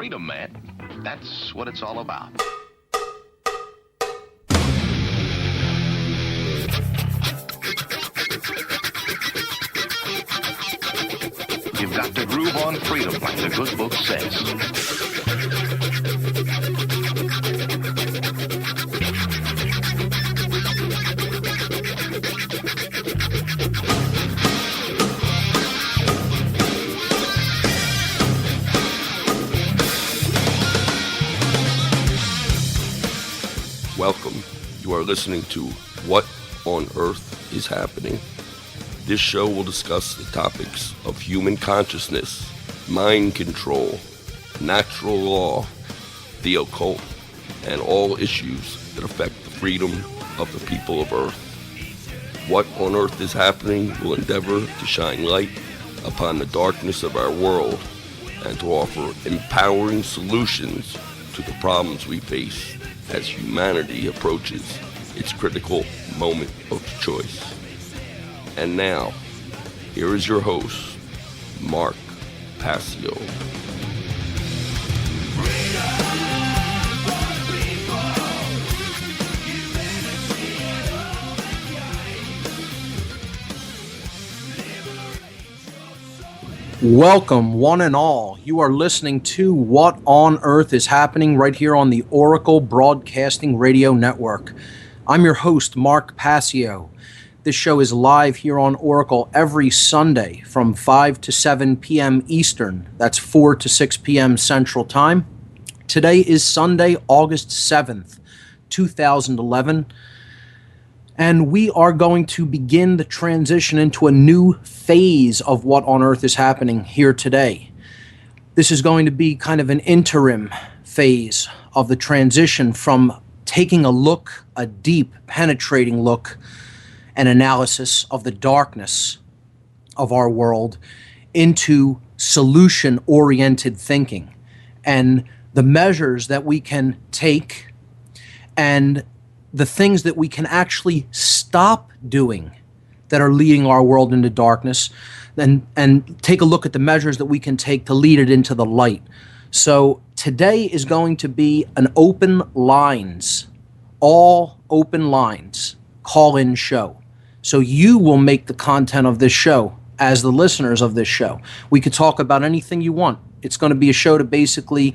freedom, man. That's what it's all about. You've got to groove on freedom, like the good book says. Welcome. You are listening to What on Earth is Happening. This show will discuss the topics of human consciousness, mind control, natural law, the occult, and all issues that affect the freedom of the people of Earth. What on Earth is Happening will endeavor to shine light upon the darkness of our world and to offer empowering solutions to the problems we face as humanity approaches its critical moment of choice. And now, here is your host, Mark Passio. Welcome, one and all. You are listening to What on Earth is Happening right here on the Oracle Broadcasting Radio Network. I'm your host, Mark Passio. This show is live here on Oracle every Sunday from 5 to 7 p.m. Eastern. That's 4 to 6 p.m. Central Time. Today is Sunday, August 7th, 2011. And we are going to begin the transition into a new phase of What on Earth is Happening here today. This is going to be kind of an interim phase of the transition from taking a look, a deep, penetrating look and analysis of the darkness of our world into solution-oriented thinking and the measures that we can take and the things that we can actually stop doing that are leading our world into darkness, and take a look at the measures that we can take to lead it into the light. So today is going to be an open lines, all open lines, call-in show. So you will make the content of this show as the listeners of this show. We could talk about anything you want. It's going to be a show to basically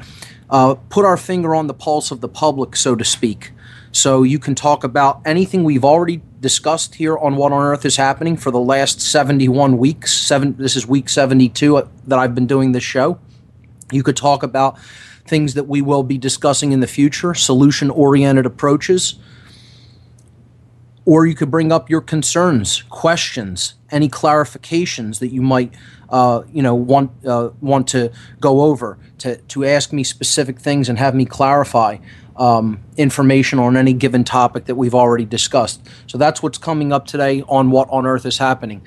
put our finger on the pulse of the public, so to speak. So you can talk about anything we've already discussed here on What on Earth is Happening for the last 71 weeks. This is week 72 that I've been doing this show. You could talk about things that we will be discussing in the future, solution-oriented approaches. Or you could bring up your concerns, questions, any clarifications that you might want to go over, to ask me specific things and have me clarify information on any given topic that we've already discussed. So that's what's coming up today on What on Earth is Happening.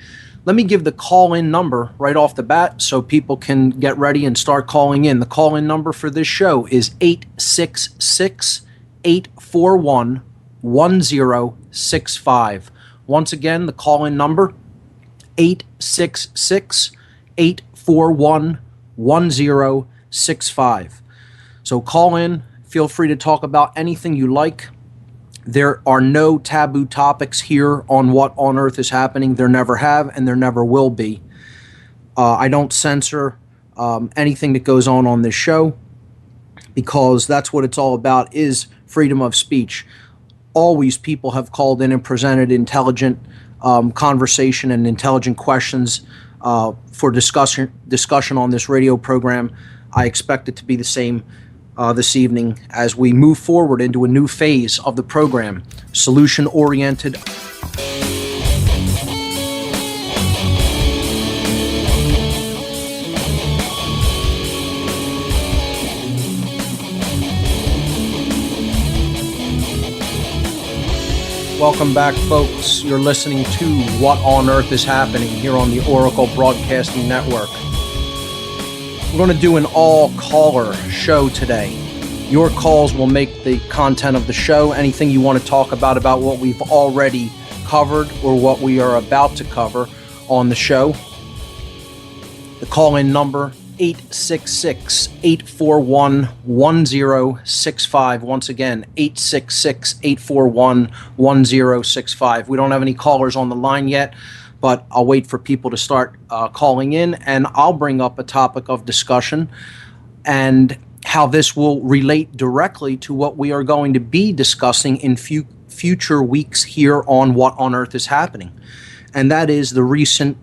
Let me give the call-in number right off the bat so people can get ready and start calling in. The call-in number for this show is 866-841-1065. Once again, the call-in number, 866-841-1065. So call in. Feel free to talk about anything you like. There are no taboo topics here on What on Earth is Happening. There never have, and there never will be. I don't censor anything that goes on this show, because that's what it's all about, is freedom of speech. Always people have called in and presented intelligent conversation and intelligent questions for discussion on this radio program. I expect it to be the same this evening as we move forward into a new phase of the program, solution-oriented. Welcome back, folks. You're listening to What on Earth is Happening here on the Oracle Broadcasting Network. We're going to do an all-caller show today. Your calls will make the content of the show. Anything you want to talk about what we've already covered or what we are about to cover on the show. The call-in number 866-841-1065. Once again, 866-841-1065. We don't have any callers on the line yet, but I'll wait for people to start calling in, and I'll bring up a topic of discussion and how this will relate directly to what we are going to be discussing in future weeks here on What on Earth is Happening. And that is the recent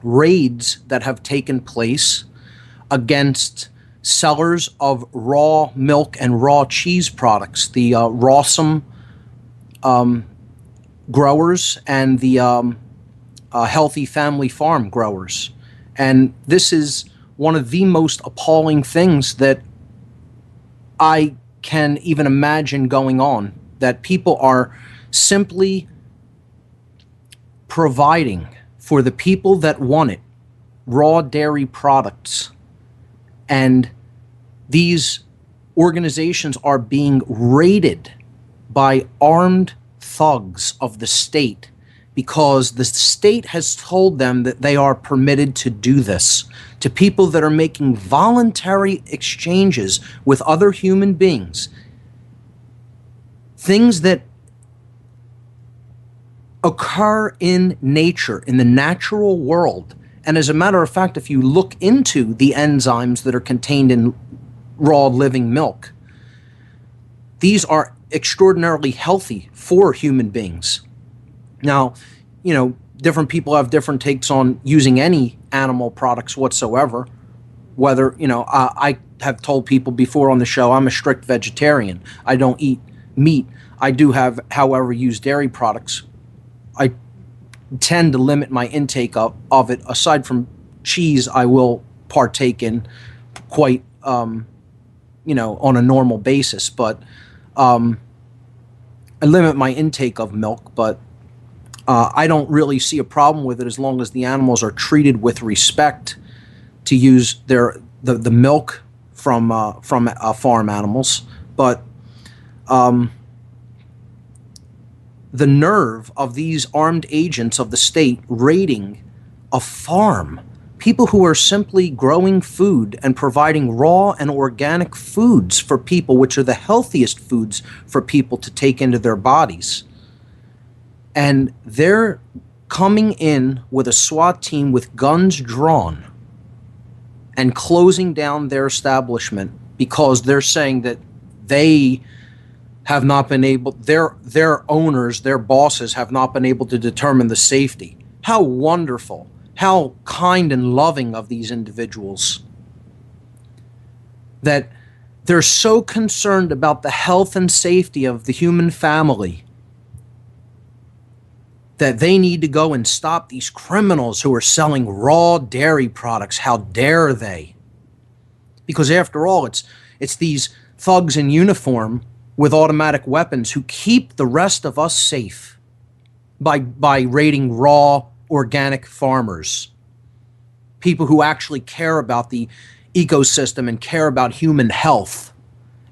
raids that have taken place against sellers of raw milk and raw cheese products, the Rawsome growers and the Healthy Family Farm growers. And this is one of the most appalling things that I can even imagine going on, that people are simply providing for the people that want it raw dairy products, and these organizations are being raided by armed thugs of the state because the state has told them that they are permitted to do this to people that are making voluntary exchanges with other human beings, things that occur in nature, in the natural world. And as a matter of fact, if you look into the enzymes that are contained in raw living milk, these are extraordinarily healthy for human beings. Now, different people have different takes on using any animal products whatsoever. Whether, I have told people before on the show, I'm a strict vegetarian. I don't eat meat. I do have, however, use dairy products. I tend to limit my intake of it. Aside from cheese, I will partake in quite, on a normal basis. But I limit my intake of milk, but I don't really see a problem with it as long as the animals are treated with respect, to use the milk from farm animals. But the nerve of these armed agents of the state raiding a farm, people who are simply growing food and providing raw and organic foods for people, which are the healthiest foods for people to take into their bodies. And they're coming in with a SWAT team with guns drawn and closing down their establishment because they're saying that they have not been able, their owners, their bosses have not been able to determine the safety. How wonderful, how kind and loving of these individuals, that they're so concerned about the health and safety of the human family that they need to go and stop these criminals who are selling raw dairy products. How dare they? Because after all, it's these thugs in uniform with automatic weapons who keep the rest of us safe by raiding raw organic farmers, people who actually care about the ecosystem and care about human health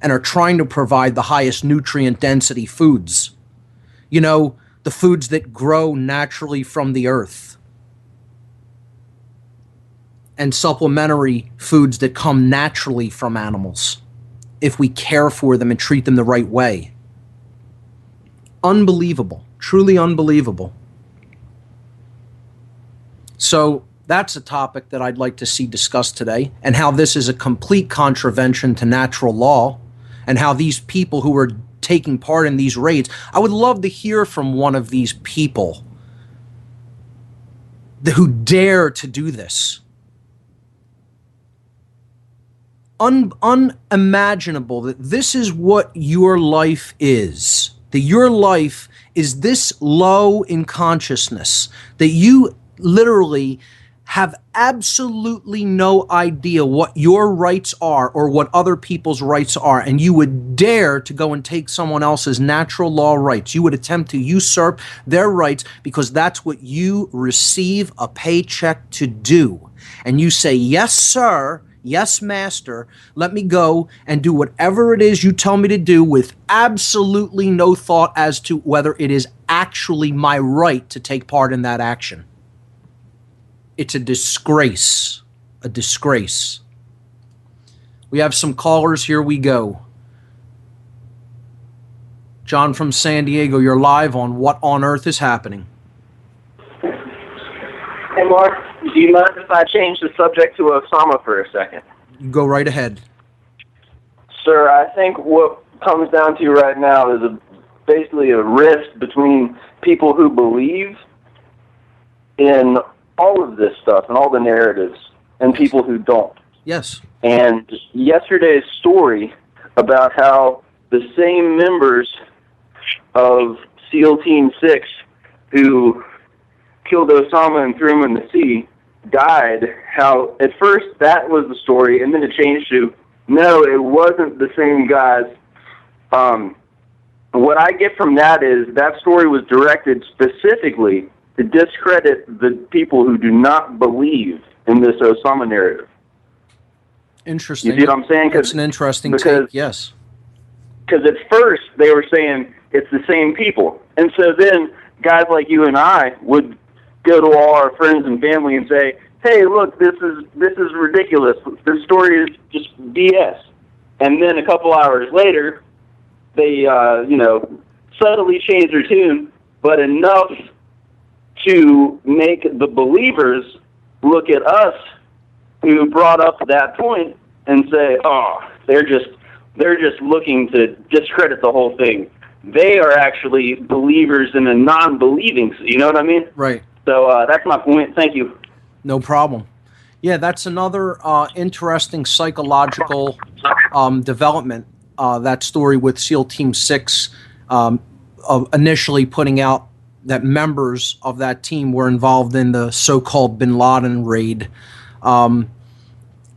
and are trying to provide the highest nutrient density foods. The foods that grow naturally from the earth, and supplementary foods that come naturally from animals, if we care for them and treat them the right way. Unbelievable, truly unbelievable. So that's a topic that I'd like to see discussed today, and how this is a complete contravention to natural law, and how these people who are taking part in these raids, I would love to hear from one of these people who dare to do this. Unimaginable that this is what your life is, that your life is this low in consciousness, that you literally have absolutely no idea what your rights are or what other people's rights are, and you would dare to go and take someone else's natural law rights. You would attempt to usurp their rights because that's what you receive a paycheck to do. And you say, yes, sir, yes, master, let me go and do whatever it is you tell me to do with absolutely no thought as to whether it is actually my right to take part in that action. It's a disgrace, a disgrace. We have some callers. Here we go. John from San Diego, you're live on What on Earth is Happening. Hey, Mark, do you mind if I change the subject to Osama for a second? You go right ahead. Sir, I think what comes down to right now is basically a rift between people who believe in all of this stuff and all the narratives and people who don't. Yes. And yesterday's story about how the same members of SEAL Team 6 who killed Osama and threw him in the sea died, how at first that was the story, and then it changed to, no, it wasn't the same guys. What I get from that is that story was directed specifically to discredit the people who do not believe in this Osama narrative. Interesting. You see what I'm saying? That's an interesting take, yes. Because at first they were saying it's the same people. And so then guys like you and I would go to all our friends and family and say, hey, look, this is ridiculous. This story is just BS. And then a couple hours later, they, subtly change their tune, but enough to make the believers look at us who brought up that point and say, oh, they're just looking to discredit the whole thing. They are actually believers in a non-believing, you know what I mean? Right. So that's my point. Thank you. No problem. Yeah, that's another interesting psychological development, that story with SEAL Team 6 of initially putting out that members of that team were involved in the so-called Bin Laden raid.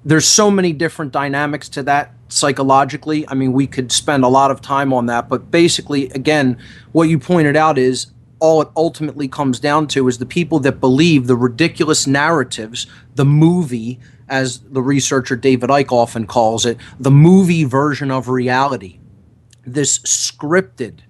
There's so many different dynamics to that psychologically. I mean, we could spend a lot of time on that, but basically, again, what you pointed out is all it ultimately comes down to is the people that believe the ridiculous narratives, the movie, as the researcher David Icke often calls it, the movie version of reality, this scripted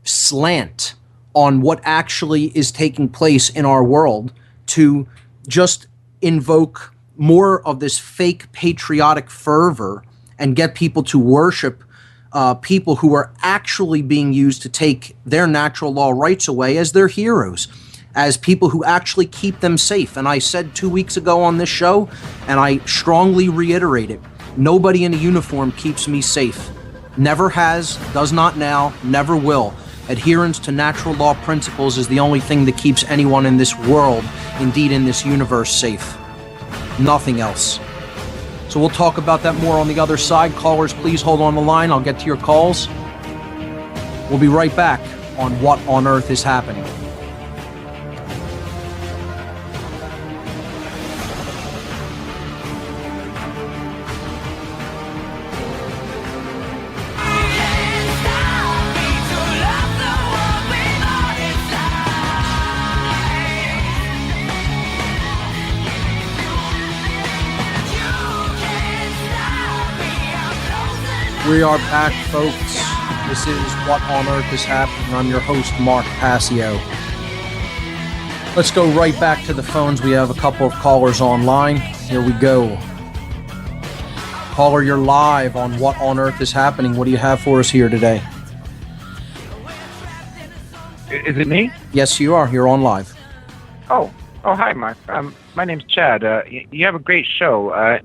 slant on what actually is taking place in our world to just invoke more of this fake patriotic fervor and get people to worship people who are actually being used to take their natural law rights away as their heroes, as people who actually keep them safe. And I said 2 weeks ago on this show, and I strongly reiterate it, nobody in a uniform keeps me safe. Never has, does not now, never will. Adherence to natural law principles is the only thing that keeps anyone in this world, indeed in this universe, safe. Nothing else. So we'll talk about that more on the other side. Callers, please hold on the line. I'll get to your calls. We'll be right back on What on Earth is Happening. We are back, folks. This is What on Earth is Happening. I'm your host, Mark Passio. Let's go right back to the phones. We have a couple of callers online. Here we go. Caller, you're live on What on Earth is Happening. What do you have for us here today? Is it me? Yes, you are. You're on live. Oh, hi, Mark. My name's Chad. You have a great show.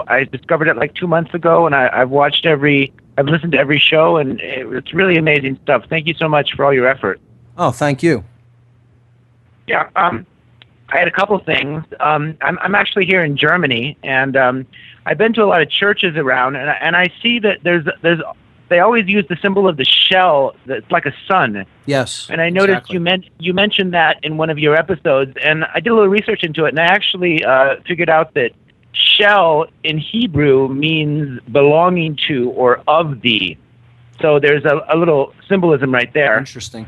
I discovered it like 2 months ago, and I've listened to every show, and it's really amazing stuff. Thank you so much for all your effort. Oh, thank you. Yeah, I had a couple things. I'm actually here in Germany, and I've been to a lot of churches around, and I see that they always use the symbol of the shell that's like a sun. Yes. And I noticed exactly. you mentioned that in one of your episodes, and I did a little research into it, and I actually figured out that shell in Hebrew means belonging to or of thee. So there's a little symbolism right there. Interesting.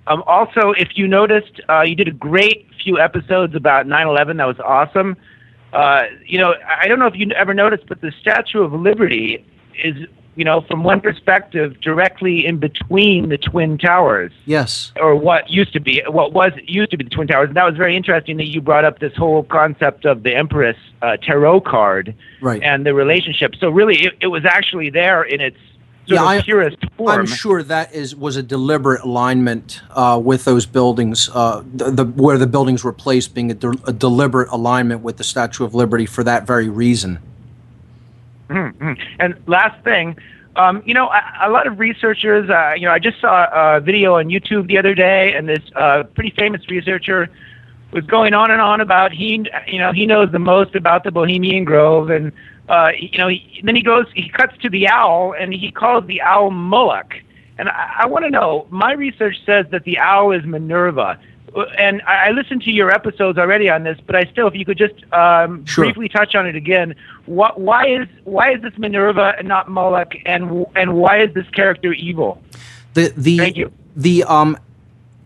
Also, if you noticed, you did a great few episodes about 9/11. That was awesome. I don't know if you ever noticed, but the Statue of Liberty is from one perspective, directly in between the Twin Towers. Yes. Or what used to be the Twin Towers. And that was very interesting that you brought up this whole concept of the Empress tarot card, right, and the relationship. So really, it was actually there in its purest form. I'm sure that was a deliberate alignment with those buildings, where the buildings were placed, being a deliberate alignment with the Statue of Liberty for that very reason. Mm-hmm. And last thing, a lot of researchers, I just saw a video on YouTube the other day, and this pretty famous researcher was going on and on about he knows the most about the Bohemian Grove, and then he cuts to the owl, and he calls the owl Moloch. And I want to know, my research says that the owl is Minerva. And I listened to your episodes already on this, but if you could just Sure. briefly touch on it again. Why is this Minerva and not Moloch, and why is this character evil? Thank you. The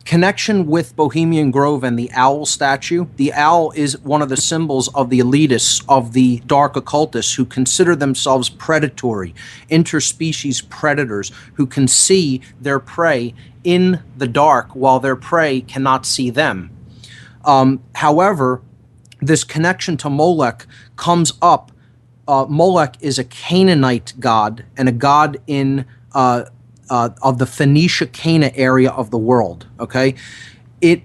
connection with Bohemian Grove and the owl statue. The owl is one of the symbols of the elitists, of the dark occultists, who consider themselves predatory, interspecies predators, who can see their prey in the dark while their prey cannot see them. However, this connection to Molech comes up. Molech is a Canaanite god, and a god in of the Phoenicia Cana area of the world. Okay, it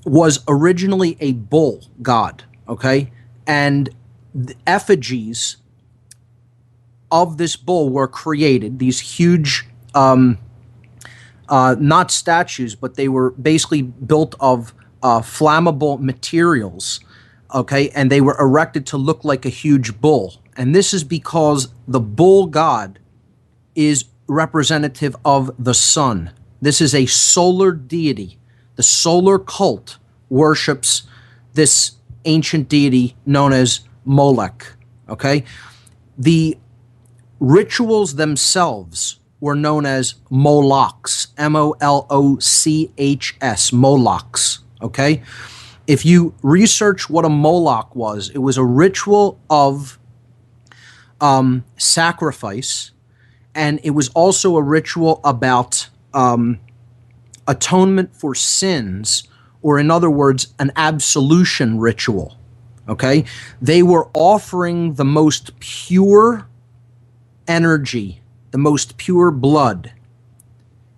was originally a bull god. Okay, and the effigies of this bull were created. These huge, not statues, but they were basically built of flammable materials. Okay, and they were erected to look like a huge bull. And this is because the bull god is representative of the sun. This is a solar deity. The solar cult worships this ancient deity known as Molech. Okay? The rituals themselves were known as Molochs, Molochs, Molochs. Okay? If you research what a Moloch was, it was a ritual of sacrifice, and it was also a ritual about atonement for sins, or in other words, an absolution ritual. Okay? They were offering the most pure energy, the most pure blood,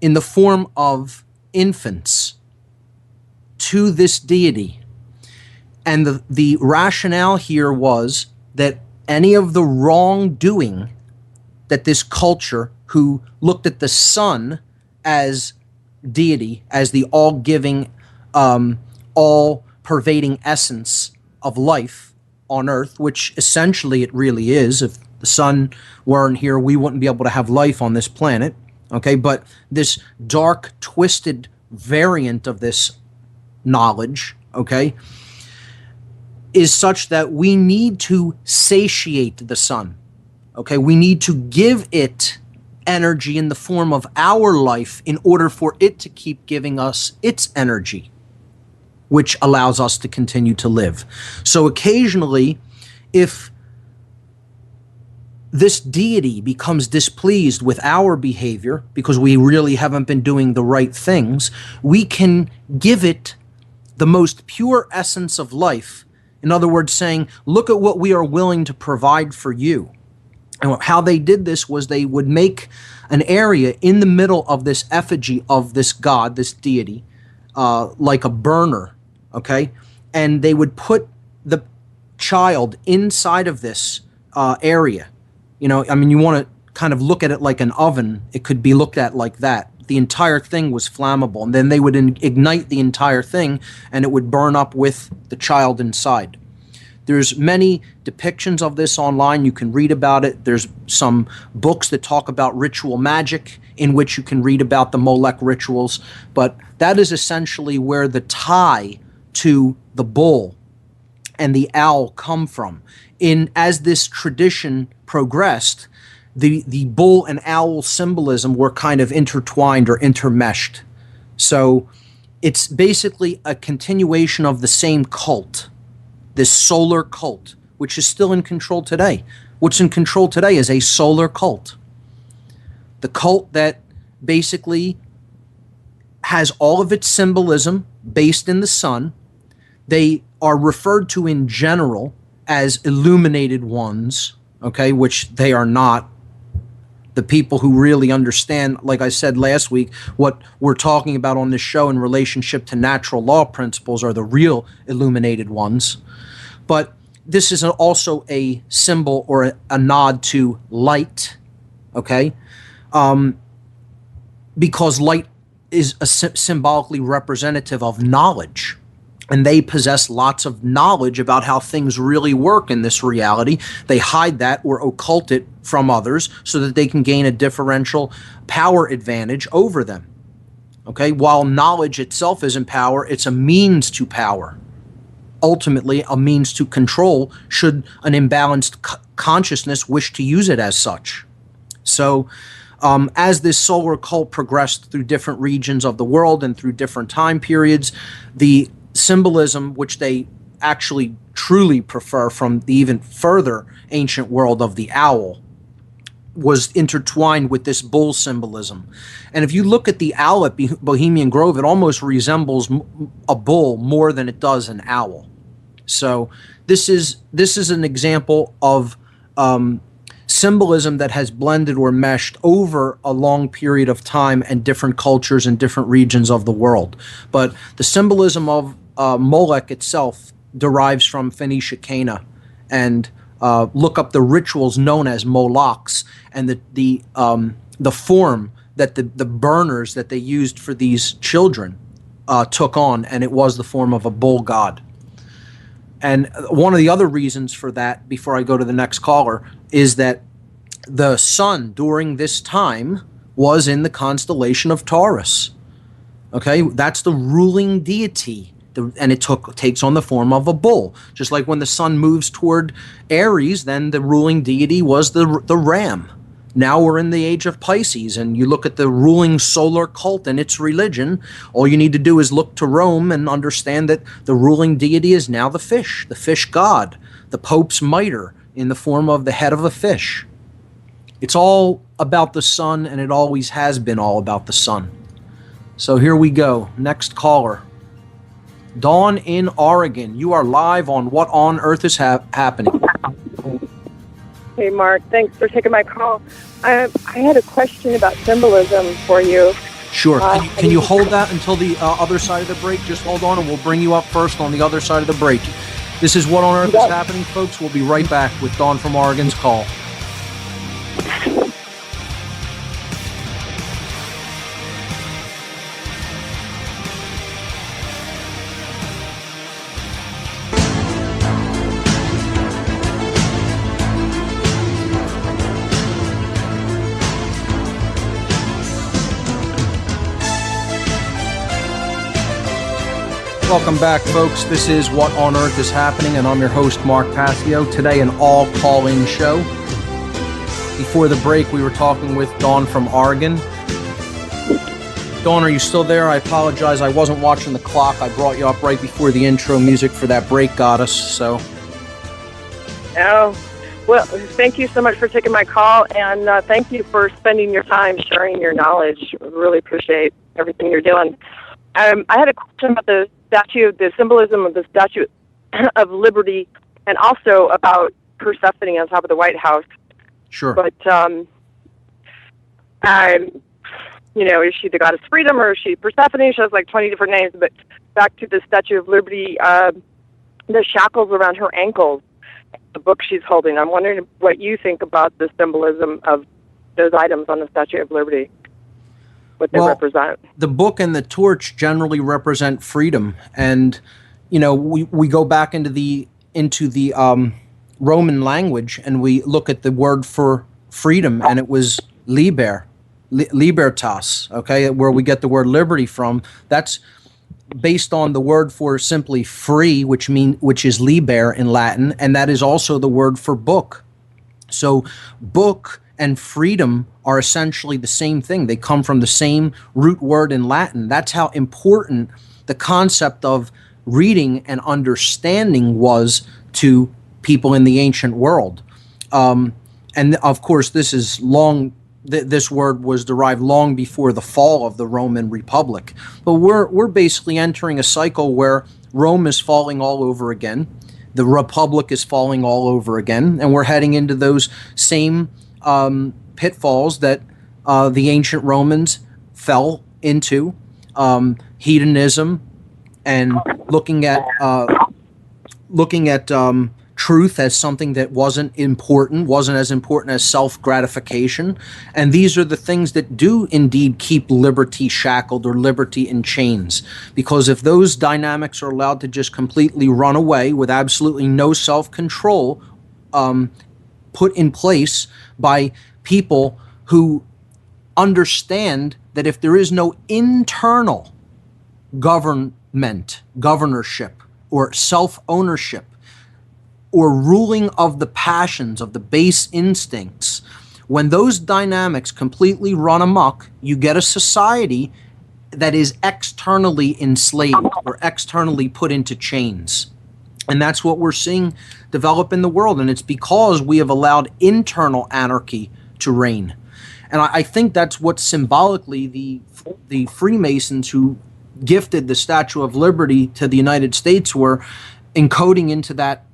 in the form of infants to this deity. And the rationale here was that any of the wrongdoing that this culture, who looked at the sun as deity, as the all-giving, all-pervading essence of life on Earth, which essentially it really is. If the sun weren't here, we wouldn't be able to have life on this planet. Okay, but this dark, twisted variant of this knowledge, okay, is such that we need to satiate the sun. Okay, we need to give it energy in the form of our life in order for it to keep giving us its energy, which allows us to continue to live. So occasionally, if this deity becomes displeased with our behavior because we really haven't been doing the right things, we can give it the most pure essence of life. In other words, saying, look at what we are willing to provide for you. And how they did this was they would make an area in the middle of this effigy of this god, this deity, like a burner, okay? And they would put the child inside of this area. You know, I mean, you want to kind of look at it like an oven. It could be looked at like that. The entire thing was flammable. And then they would ignite the entire thing, and it would burn up with the child inside. There's many depictions of this online. You can read about it. There's some books that talk about ritual magic in which you can read about the Molech rituals. But that is essentially where the tie to the bull and the owl come from. As this tradition progressed, the bull and owl symbolism were kind of intertwined or intermeshed. So it's basically a continuation of the same cult, this solar cult, which is still in control today. What's in control today is a solar cult. the cult that basically has all of its symbolism based in the sun. They are referred to in general as illuminated ones, okay, which they are not. The people who really understand, like I said last week, what we're talking about on this show in relationship to natural law principles are the real illuminated ones. But this is also a symbol or a nod to light, okay? Because light is symbolically representative of knowledge. And they possess lots of knowledge about how things really work in this reality. They hide that or occult it from others so that they can gain a differential power advantage over them. Okay? While knowledge itself isn't power, it's a means to power. Ultimately, a means to control should an imbalanced consciousness wish to use it as such. So, as this solar cult progressed through different regions of the world and through different time periods, the symbolism, which they actually truly prefer from the even further ancient world of the owl, was intertwined with this bull symbolism. And if you look at the owl at Bohemian Grove, it almost resembles a bull more than it does an owl. So this is an example of symbolism that has blended or meshed over a long period of time and different cultures and different regions of the world. But the symbolism of Molech itself derives from Phoenicia Cana, and look up the rituals known as Molochs and the form that the burners that they used for these children took on, and it was the form of a bull god. And one of the other reasons for that, before I go to the next caller, is that the sun during this time was in the constellation of Taurus. Okay, that's the ruling deity, and it takes on the form of a bull. Just like when the sun moves toward Aries, then the ruling deity was the ram. Now we're in the age of Pisces, and you look at the ruling solar cult and its religion, all you need to do is look to Rome and understand that the ruling deity is now the fish god, the Pope's mitre in the form of the head of a fish. It's all about the sun, and it always has been all about the sun. So here we go. Next caller. Dawn in Oregon. You are live on What on Earth is Happening. Hey, Mark. Thanks for taking my call. I had a question about symbolism for you. Sure. Can you hold that until the other side of the break? Just hold on, and we'll bring you up first on the other side of the break. This is What on Earth is Happening, folks. We'll be right back with Dawn from Oregon's call. Welcome back, folks. This is What on Earth is Happening, and I'm your host, Mark Passio. Today, an all-call-in show. Before the break, we were talking with Dawn from Oregon. Dawn, are you still there? I apologize. I wasn't watching the clock. I brought you up right before the intro music for that break got us, so. Oh, well, thank you so much for taking my call, and thank you for spending your time sharing your knowledge. Really appreciate everything you're doing. I had a question about the symbolism of the Statue of Liberty, and also about Persephone on top of the White House. Sure. But, is she the goddess of freedom, or is she Persephone? She has like 20 different names. But back to the Statue of Liberty, the shackles around her ankles, the book she's holding. I'm wondering what you think about the symbolism of those items on the Statue of Liberty. What they represent. The book and the torch generally represent freedom, and we go back into the Roman language, and we look at the word for freedom, and it was libertas, okay, where we get the word liberty from. That's based on the word for simply free, which is liber in Latin, and that is also the word for book. So book and freedom are essentially the same thing. They come from the same root word in Latin. That's how important the concept of reading and understanding was to people in the ancient world. And of course, this is long this word was derived long before the fall of the Roman Republic. But we're basically entering a cycle where Rome is falling all over again. The Republic is falling all over again, and we're heading into those same pitfalls that the ancient Romans fell into. Hedonism and looking at truth as something that wasn't as important as self-gratification. And these are the things that do indeed keep liberty shackled or liberty in chains. Because if those dynamics are allowed to just completely run away with absolutely no self-control put in place by people who understand that if there is no internal governorship, or self-ownership, or ruling of the passions, of the base instincts, when those dynamics completely run amok, you get a society that is externally enslaved or externally put into chains. And that's what we're seeing develop in the world. And it's because we have allowed internal anarchy to reign. And I think that's what symbolically the Freemasons who gifted the Statue of Liberty to the United States were encoding into that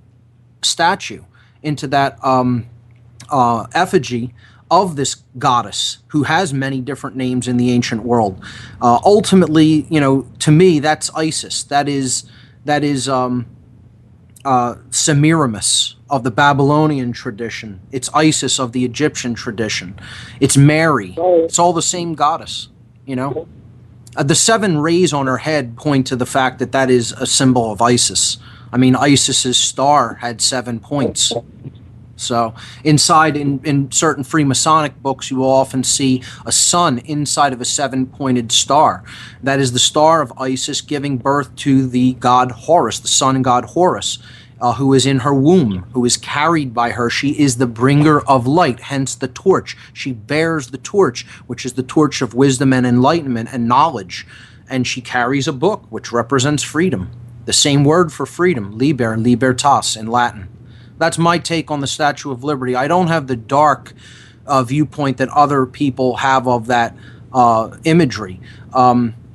statue, into that effigy of this goddess who has many different names in the ancient world. Ultimately, to me, that's Isis. That is Semiramis of the Babylonian tradition. It's Isis of the Egyptian tradition. It's Mary. It's all the same goddess, The 7 rays on her head point to the fact that that is a symbol of Isis. I mean, Isis's star had 7 points. So inside, in certain Freemasonic books, you will often see a sun inside of a 7-pointed star. That is the star of Isis giving birth to the god Horus, the sun god Horus, who is in her womb, who is carried by her. She is the bringer of light, hence the torch. She bears the torch, which is the torch of wisdom and enlightenment and knowledge. And she carries a book, which represents freedom. The same word for freedom, liber, libertas in Latin. That's my take on the Statue of Liberty. I don't have the dark viewpoint that other people have of that imagery.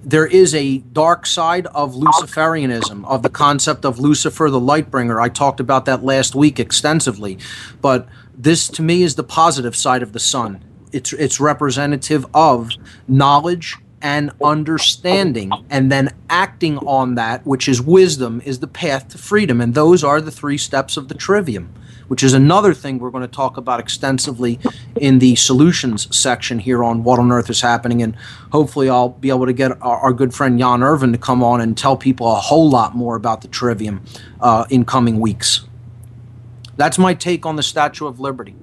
There is a dark side of Luciferianism, of the concept of Lucifer, the light bringer. I talked about that last week extensively. But this, to me, is the positive side of the sun. It's representative of knowledge and understanding, and then acting on that, which is wisdom, is the path to freedom. And those are the 3 steps of the trivium, which is another thing we're going to talk about extensively in the solutions section here on What on Earth is Happening. And hopefully I'll be able to get our good friend Jan Irvin to come on and tell people a whole lot more about the trivium in coming weeks. That's my take on the Statue of Liberty.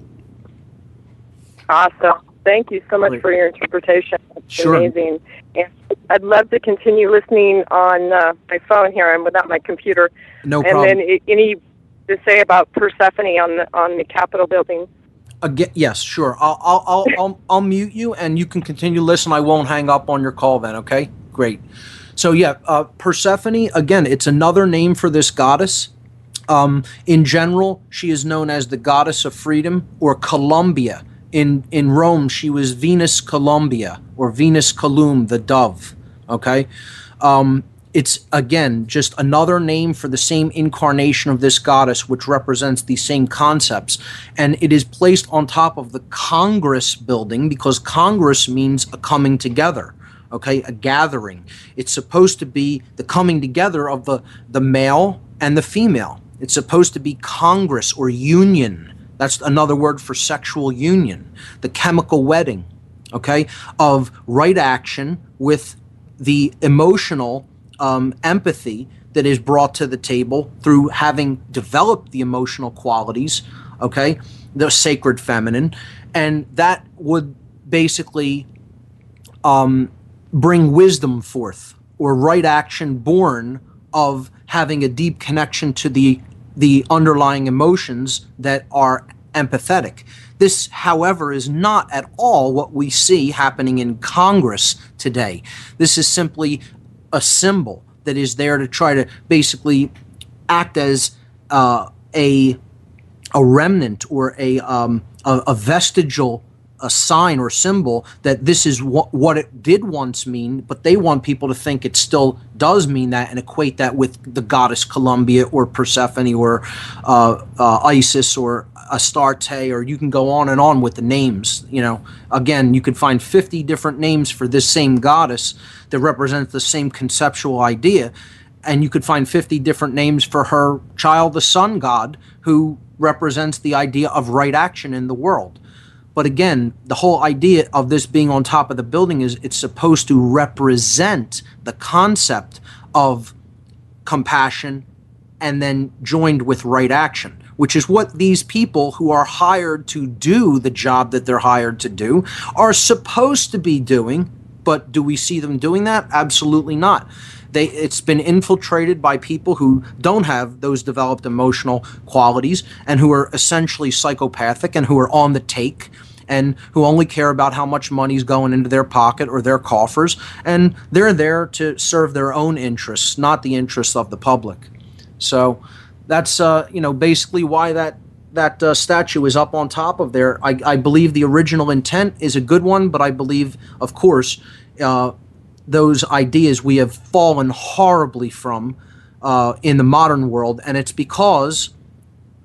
Awesome. Thank you so much for your interpretation. It's amazing. And I'd love to continue listening on my phone here. I'm without my computer. No problem. And then any to say about Persephone on the Capitol building? Again, yes, sure. I'll mute you, and you can continue listening. I won't hang up on your call then. Okay, great. So yeah, Persephone. Again, it's another name for this goddess. In general, she is known as the goddess of freedom, or Columbia. In Rome, she was Venus Columbia, or Venus Columb, the dove. Okay. It's, again, just another name for the same incarnation of this goddess, which represents these same concepts. And it is placed on top of the Congress building, because Congress means a coming together, okay, a gathering. It's supposed to be the coming together of the male and the female. It's supposed to be Congress or union. That's another word for sexual union. The chemical wedding, okay, of right action with the emotional empathy that is brought to the table through having developed the emotional qualities, okay, the sacred feminine, and that would basically bring wisdom forth, or right action born of having a deep connection to the underlying emotions that are empathetic. This, however, is not at all what we see happening in Congress today. This is simply a symbol that is there to try to basically act as a remnant, or a vestigial a sign or symbol that this is what it did once mean, but they want people to think it still does mean that and equate that with the goddess Columbia or Persephone or Isis or Astarte, or you can go on and on with the names. Again, you could find 50 different names for this same goddess that represents the same conceptual idea, and you could find 50 different names for her child, the sun god, who represents the idea of right action in the world. But again, the whole idea of this being on top of the building is it's supposed to represent the concept of compassion and then joined with right action, which is what these people who are hired to do the job that they're hired to do are supposed to be doing. But do we see them doing that? Absolutely not. It's been infiltrated by people who don't have those developed emotional qualities and who are essentially psychopathic and who are on the take and who only care about how much money's going into their pocket or their coffers, and they're there to serve their own interests, not the interests of the public. So that's basically why that statue is up on top of there. I believe the original intent is a good one, but I believe, of course, those ideas we have fallen horribly from in the modern world, and it's because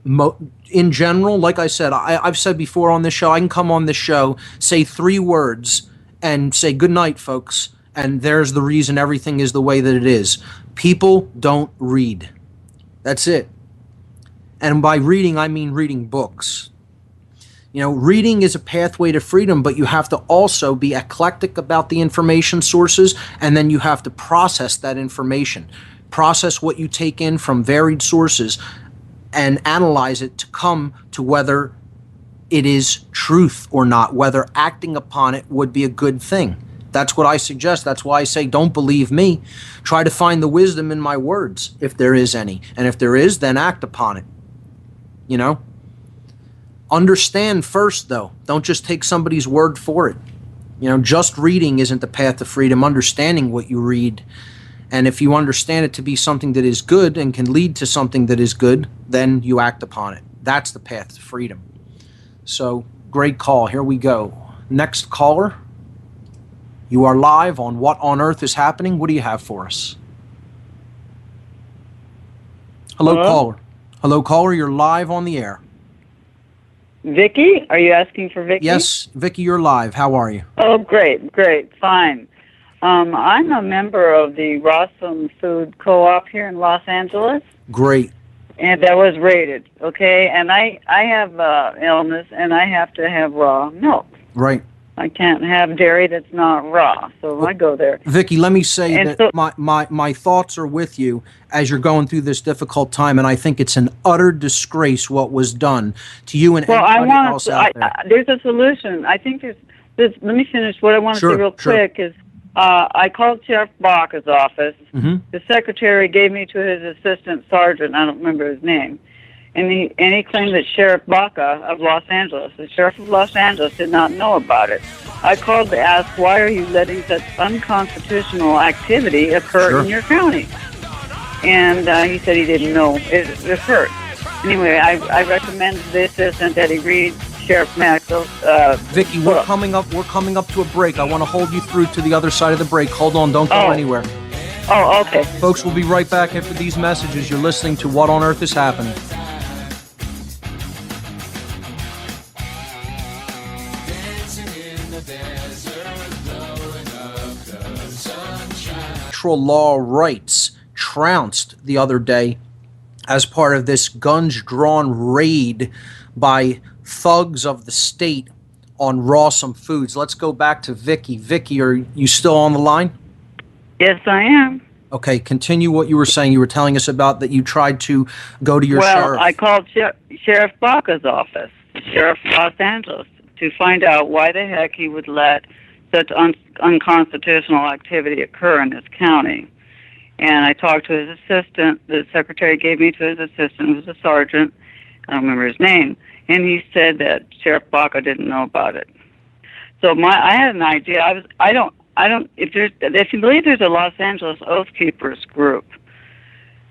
in general, like I said, I've said before on this show, I can come on this show, say 3 words, and say good night, folks, and there's the reason everything is the way that it is. People don't read. That's it. And by reading, I mean reading books. Reading is a pathway to freedom, but you have to also be eclectic about the information sources, and then you have to process that information. Process what you take in from varied sources and analyze it to come to whether it is truth or not, whether acting upon it would be a good thing. That's what I suggest. That's why I say don't believe me. Try to find the wisdom in my words, if there is any. And if there is, then act upon it. Understand first, though. Don't just take somebody's word for it. Just reading isn't the path to freedom. Understanding what you read. And if you understand it to be something that is good and can lead to something that is good, then you act upon it. That's the path to freedom. So, great call. Here we go. Next caller. You are live on What on Earth is Happening. What do you have for us? Hello, caller. Hello, caller. You're live on the air. Vicky? Are you asking for Vicky? Yes, Vicky, you're live. How are you? Oh, great, fine. I'm a member of the Rossum Food Co-op here in Los Angeles. Great. And that was rated, okay? And I have illness, and I have to have raw milk. Right. I can't have dairy that's not raw, so I go there. Vicky, let me say that my thoughts are with you as you're going through this difficult time, and I think it's an utter disgrace what was done to you and anybody else out there. There's a solution. I think there's let me finish. What I want to say real quick is I called Sheriff Baca's office. Mm-hmm. The secretary gave me to his assistant sergeant. I don't remember his name. And he claimed that Sheriff Baca of Los Angeles, the Sheriff of Los Angeles, did not know about it. I called to ask, why are you letting such unconstitutional activity occur in your county? And he said he didn't know it occurred. Anyway, I recommended the assistant that he read Sheriff Maxwell. Vicky, we're coming up to a break. I want to hold you through to the other side of the break. Hold on, don't go anywhere. Oh, okay. Folks, we'll be right back after these messages. You're listening to What on Earth is Happening. Natural law rights trounced the other day as part of this guns-drawn raid by thugs of the state on Rossum Foods. Let's go back to Vicky. Vicky, are you still on the line? Yes, I am. Okay, continue what you were saying. You were telling us about that you tried to go to your sheriff. Well, I called Sheriff Baca's office, Sheriff of Los Angeles, to find out why the heck he would let such unconstitutional activity occur in his county. And I talked to his assistant. The secretary gave me to his assistant, who was a sergeant. I don't remember his name. And he said that Sheriff Baca didn't know about it. So I had an idea. If you believe there's a Los Angeles Oath Keepers group,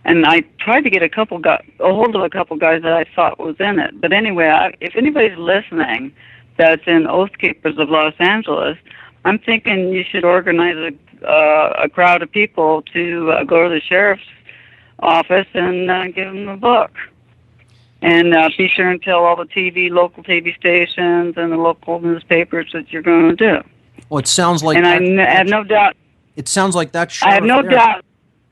and I tried to get a hold of a couple guys that I thought was in it. But anyway, if anybody's listening, that's in Oath Keepers of Los Angeles. I'm thinking you should organize a crowd of people to go to the sheriff's office and give them a book. And be sure and tell all the local TV stations and the local newspapers that you're going to do. Well, it sounds like... And I have no doubt... It sounds like that I have no doubt...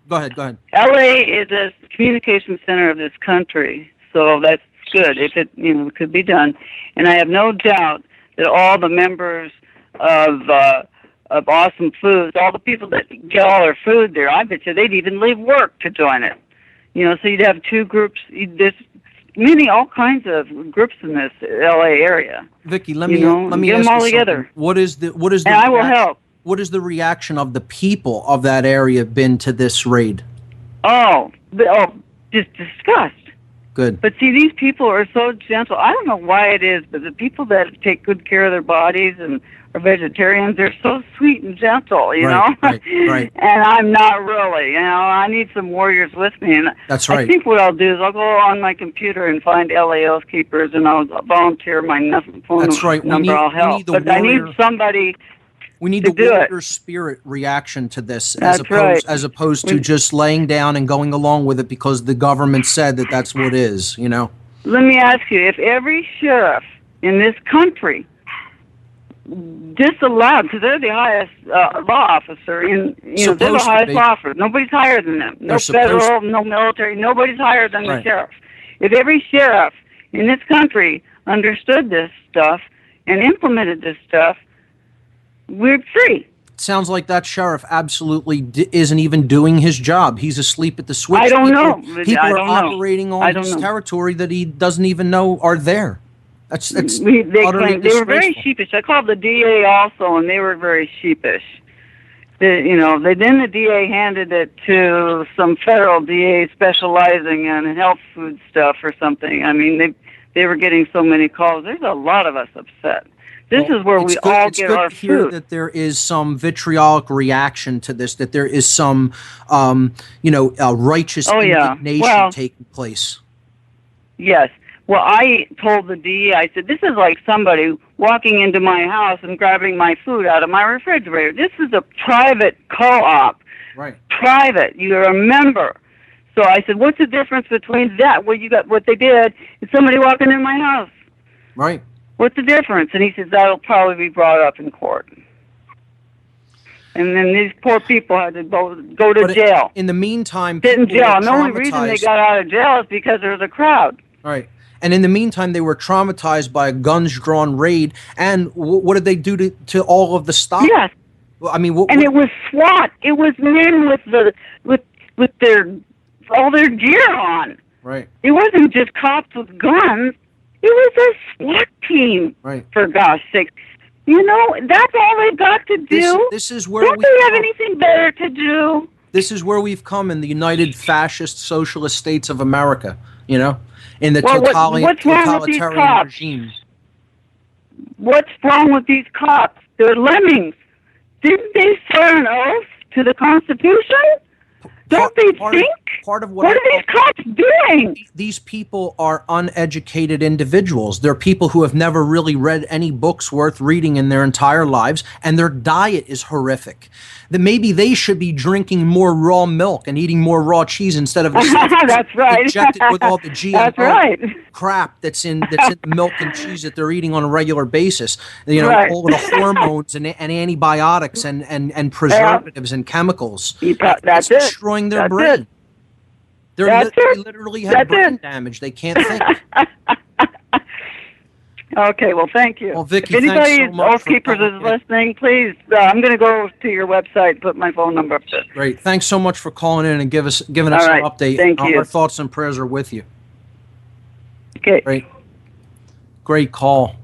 Go ahead. LA is a communication center of this country, so that's good if it could be done. And I have no doubt that all the members of Awesome Foods, all the people that get all their food there, I bet you they'd even leave work to join it. So you'd have two groups. There's all kinds of groups in this LA area. Vicki, let me ask them all together. What is the and I will help. What is the reaction of the people of that area been to this raid? Just disgust. Good. But see, these people are so gentle. I don't know why it is, but the people that take good care of their bodies and are vegetarians, they're so sweet and gentle, you know? Right. And I'm not really, I need some warriors with me. And that's right. I think what I'll do is I'll go on my computer and find LA Oath Keepers, and I'll volunteer my phone number. I'll help. But I need somebody... We need the warrior spirit reaction to this, as opposed to just laying down and going along with it because the government said that that's what it is, Let me ask you, if every sheriff in this country disallowed, because they're the highest law officer, they're the highest law officer. Nobody's higher than them. No federal, no military, nobody's higher than the sheriff. If every sheriff in this country understood this stuff and implemented this stuff, we're free. It sounds like that sheriff absolutely isn't even doing his job. He's asleep at the switch. I don't know. People are operating on his territory that he doesn't even know are there. That's they were very sheepish. I called the DA also, and they were very sheepish. Then the DA handed it to some federal DA specializing in health food stuff or something. I mean, they were getting so many calls. There's a lot of us upset. This is where we all get our food. It's good to hear that there is some vitriolic reaction to this, that there is some, righteous indignation taking place. Yes. Well, I told the DE, I said, this is like somebody walking into my house and grabbing my food out of my refrigerator. This is a private co-op. Right. Private. You're a member. So I said, what's the difference between that, what they did, and somebody walking in my house? Right. What's the difference? And he says, that'll probably be brought up in court. And then these poor people had to go to jail. In the meantime, sit in jail. And the only reason they got out of jail is because there was a crowd. Right. And in the meantime, they were traumatized by a guns-drawn raid. And what did they do to all of the stock? Yes. I mean, it was SWAT. It was men with all their gear on. Right. It wasn't just cops with guns. It was a SWAT team, right? For gosh sake. That's all they've got to do. This is where Don't they have anything better to do? This is where we've come in the United Fascist Socialist States of America, in the totalitarian regime. What's wrong with these cops? They're lemmings. Didn't they swear an oath to the Constitution? Don't they think? Part of what are these cops doing? These people are uneducated individuals. They're people who have never really read any books worth reading in their entire lives, and their diet is horrific. That maybe they should be drinking more raw milk and eating more raw cheese instead of the stuff that's right. injected with all the GMO that's right. crap that's in the milk and cheese that they're eating on a regular basis. All the hormones and antibiotics and preservatives and chemicals. That's it. Destroying their brain. They literally have brain damage. They can't think. Okay, well, thank you. Well, Vicki, if anybody so much Oath Keepers is listening, please, I'm going to go to your website and put my phone number up there. Great. Thanks so much for calling in and giving us an update. Thank you. Our thoughts and prayers are with you. Okay. Great call.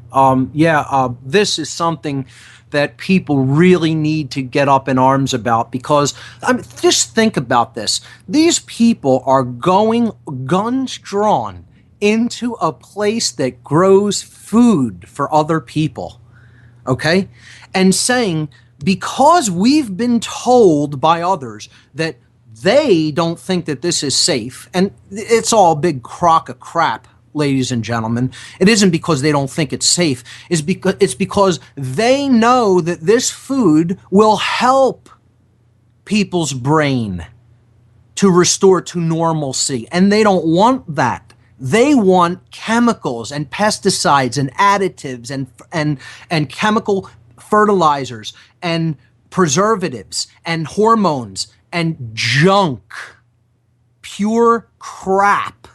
This is something that people really need to get up in arms about because, just think about this. These people are going guns drawn into a place that grows food for other people, okay? And saying, because we've been told by others that they don't think that this is safe, and it's all a big crock of crap, ladies and gentlemen, it isn't because they don't think it's safe. It's because they know that this food will help people's brain to restore to normalcy. And they don't want that. They want chemicals and pesticides and additives and chemical fertilizers and preservatives and hormones and junk, pure crap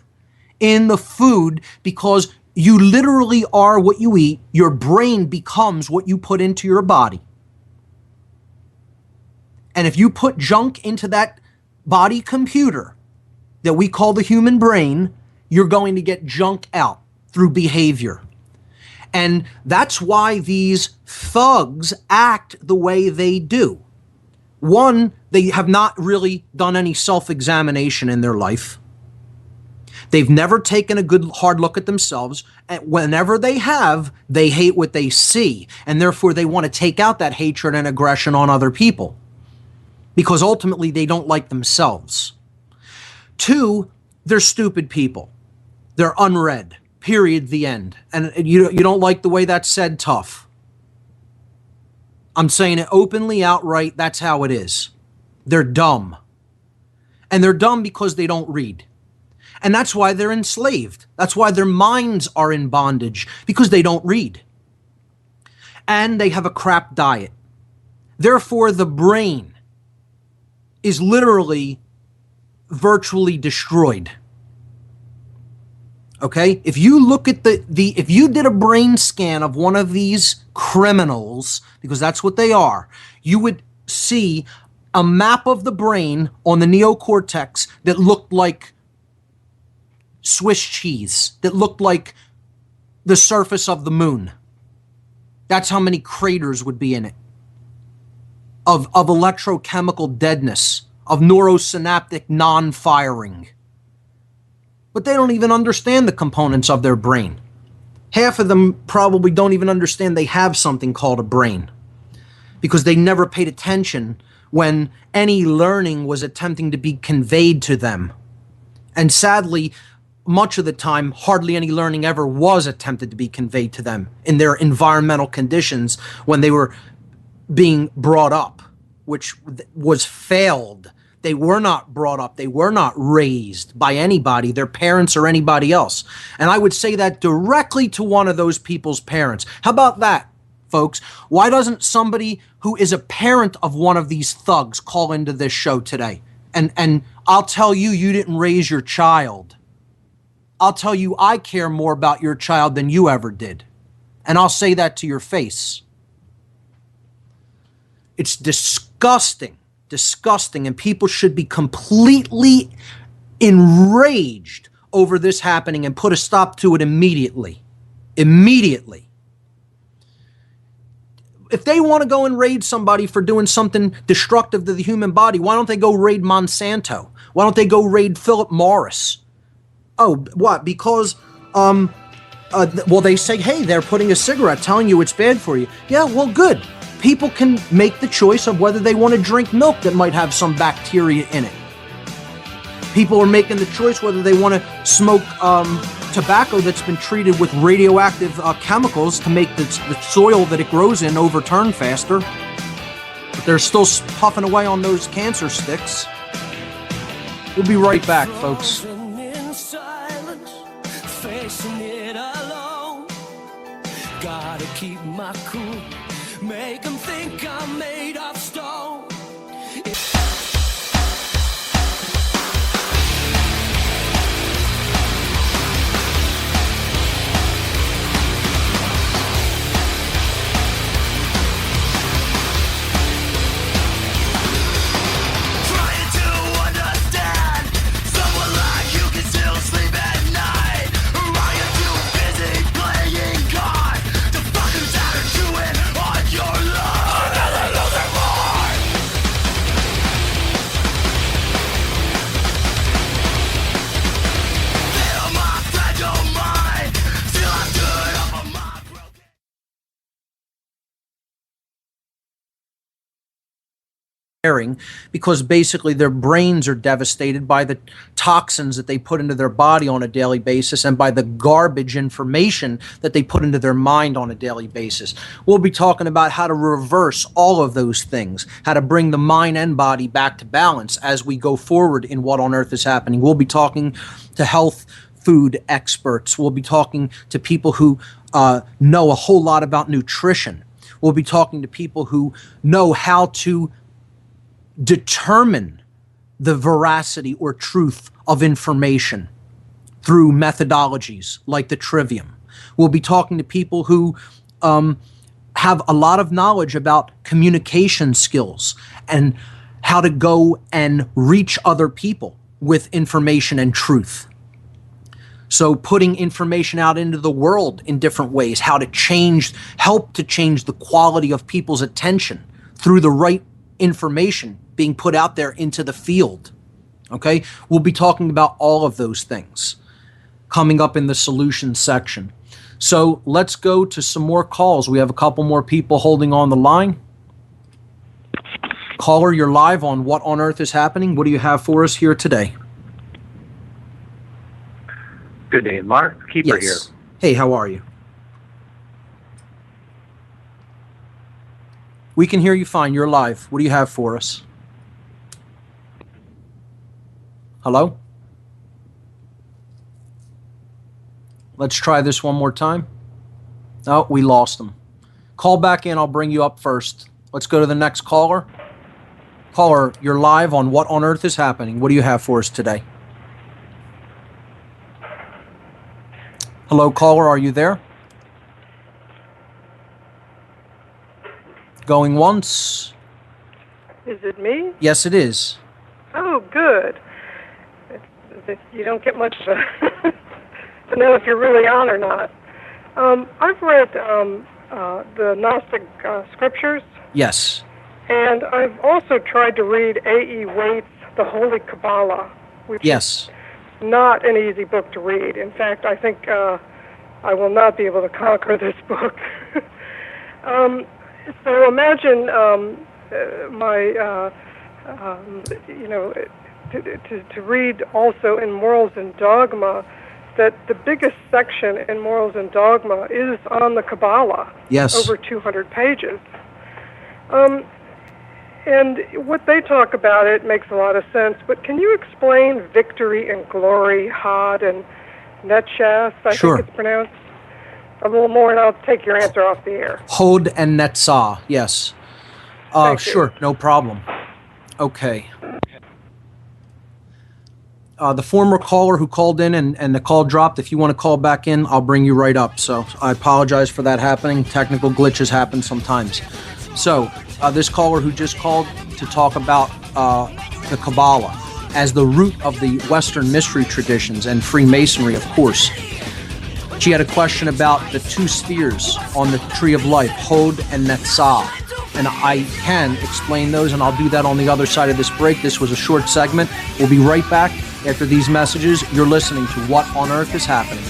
in the food, because you literally are what you eat. Your brain becomes what you put into your body. And if you put junk into that body computer that we call the human brain, you're going to get junk out through behavior. And that's why these thugs act the way they do. One, they have not really done any self-examination in their life. They've never taken a good hard look at themselves. And whenever they have, they hate what they see. And therefore, they want to take out that hatred and aggression on other people, because ultimately they don't like themselves. Two, they're stupid people. They're unread. Period. The end. And you don't like the way that's said? Tough. I'm saying it openly, outright. That's how it is. They're dumb. And they're dumb because they don't read. And that's why they're enslaved. That's why their minds are in bondage, because they don't read. And they have a crap diet. Therefore, the brain is literally virtually destroyed. Okay? If you look at if you did a brain scan of one of these criminals, because that's what they are, you would see a map of the brain on the neocortex that looked like Swiss cheese, that looked like the surface of the moon. That's how many craters would be in it of electrochemical deadness, of neurosynaptic non-firing. But they don't even understand the components of their brain. Half of them probably don't even understand they have something called a brain, because they never paid attention when any learning was attempting to be conveyed to them. And sadly, much of the time, hardly any learning ever was attempted to be conveyed to them in their environmental conditions when they were being brought up, which was failed. They were not brought up. They were not raised by anybody, their parents or anybody else. And I would say that directly to one of those people's parents. How about that, folks? Why doesn't somebody who is a parent of one of these thugs call into this show today? And I'll tell you, you didn't raise your child. I'll tell you, I care more about your child than you ever did. And I'll say that to your face. It's disgusting. Disgusting, and people should be completely enraged over this happening and put a stop to it immediately. Immediately. If they want to go and raid somebody for doing something destructive to the human body, why don't they go raid Monsanto? Why don't they go raid Philip Morris? Oh, what? Because, well, they say, hey, they're putting a cigarette, telling you it's bad for you. Yeah, well, good. People can make the choice of whether they want to drink milk that might have some bacteria in it. People are making the choice whether they want to smoke tobacco that's been treated with radioactive chemicals to make the soil that it grows in overturn faster. But they're still puffing away on those cancer sticks. We'll be right back, folks. Gotta keep my cool. Make them think I'm made of stone. Trying to understand someone like you can still sleep at night. Or are you too busy playing God to fuck who's out and chewing on your life? Another loser born. because basically their brains are devastated by the toxins that they put into their body on a daily basis and by the garbage information that they put into their mind on a daily basis. We'll be talking about how to reverse all of those things, how to bring the mind and body back to balance as we go forward in What on Earth is Happening. We'll be talking to health food experts. We'll be talking to people who know a whole lot about nutrition. We'll be talking to people who know how to determine the veracity or truth of information through methodologies like the trivium. We'll be talking to people who have a lot of knowledge about communication skills and how to go and reach other people with information and truth. So putting information out into the world in different ways, how to help to change the quality of people's attention through the right information being put out there into the field. Okay? We'll be talking about all of those things coming up in the solutions section. So let's go to some more calls. We have a couple more people holding on the line. Caller, you're live on What on Earth is Happening. What do you have for us here today? Good day, Mark. Keeper here. Hey, how are you? We can hear you fine. You're live. What do you have for us? Hello? Let's try this one more time. Oh, we lost him. Call back in. I'll bring you up first. Let's go to the next caller. Caller, you're live on What on Earth is Happening. What do you have for us today? Hello, caller. Are you there? Going once. Is it me? Yes, it is. Oh, good. You don't get much to know if you're really on or not. I've read the Gnostic scriptures. Yes. And I've also tried to read A.E. Waite's The Holy Kabbalah, which is not an easy book to read. In fact, I think I will not be able to conquer this book. So imagine to read also in Morals and Dogma that the biggest section in Morals and Dogma is on the Kabbalah. Yes. Over 200 pages. And what they talk about, it makes a lot of sense, but can you explain victory and glory, Had and Netshas, I think it's pronounced? A little more, and I'll take your answer off the air. Hod and Netzah, yes. Sure, no problem. Okay. The former caller who called in and the call dropped, if you want to call back in, I'll bring you right up. So I apologize for that happening. Technical glitches happen sometimes. So this caller who just called to talk about the Kabbalah as the root of the Western mystery traditions and Freemasonry, of course. She had a question about the two spheres on the Tree of Life, Hod and Netzah. And I can explain those, and I'll do that on the other side of this break. This was a short segment. We'll be right back after these messages. You're listening to What on Earth is Happening.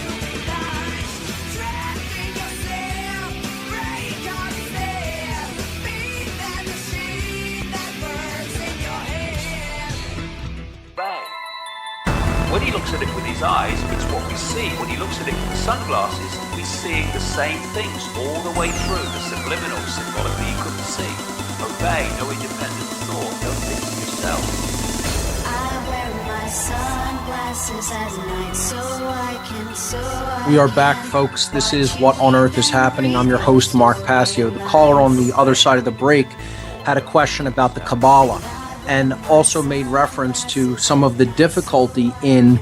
When he looks at it with his eyes, it's what we see. When he looks at it with the sunglasses, we're seeing the same things all the way through, the subliminal, symbolically you couldn't see. Obey, no independent thought, don't think for yourself. I wear my sunglasses at night so I can We are back, folks. This is What on Earth is Happening. I'm your host, Mark Passio. The caller on the other side of the break had a question about the Kabbalah, and also made reference to some of the difficulty in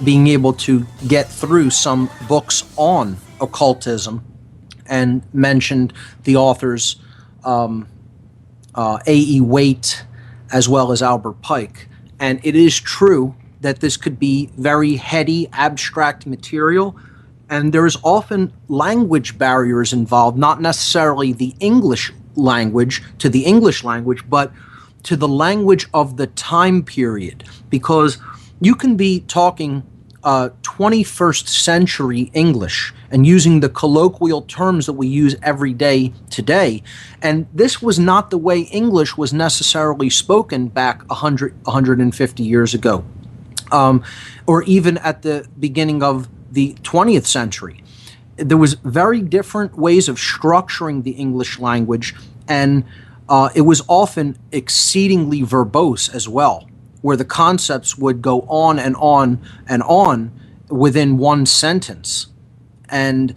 being able to get through some books on occultism, and mentioned the authors A.E. Waite as well as Albert Pike. And it is true that this could be very heady, abstract material, and there's often language barriers involved, not necessarily the English language to the English language, but to the language of the time period, because you can be talking 21st century English and using the colloquial terms that we use every day today. And this was not the way English was necessarily spoken back 150 years ago, or even at the beginning of the 20th century. There was very different ways of structuring the English language, and it was often exceedingly verbose as well, where the concepts would go on and on and on within one sentence. And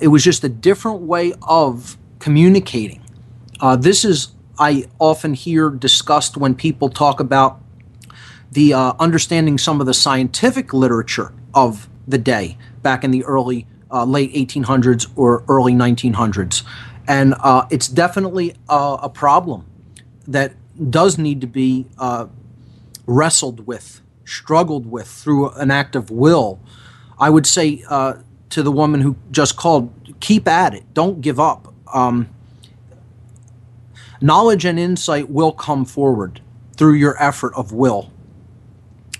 it was just a different way of communicating. This is, I often hear discussed when people talk about the understanding some of the scientific literature of the day back in the late 1800s or early 1900s. And it's definitely a problem that does need to be wrestled with, struggled with through an act of will. I would say to the woman who just called, keep at it. Don't give up. Knowledge and insight will come forward through your effort of will.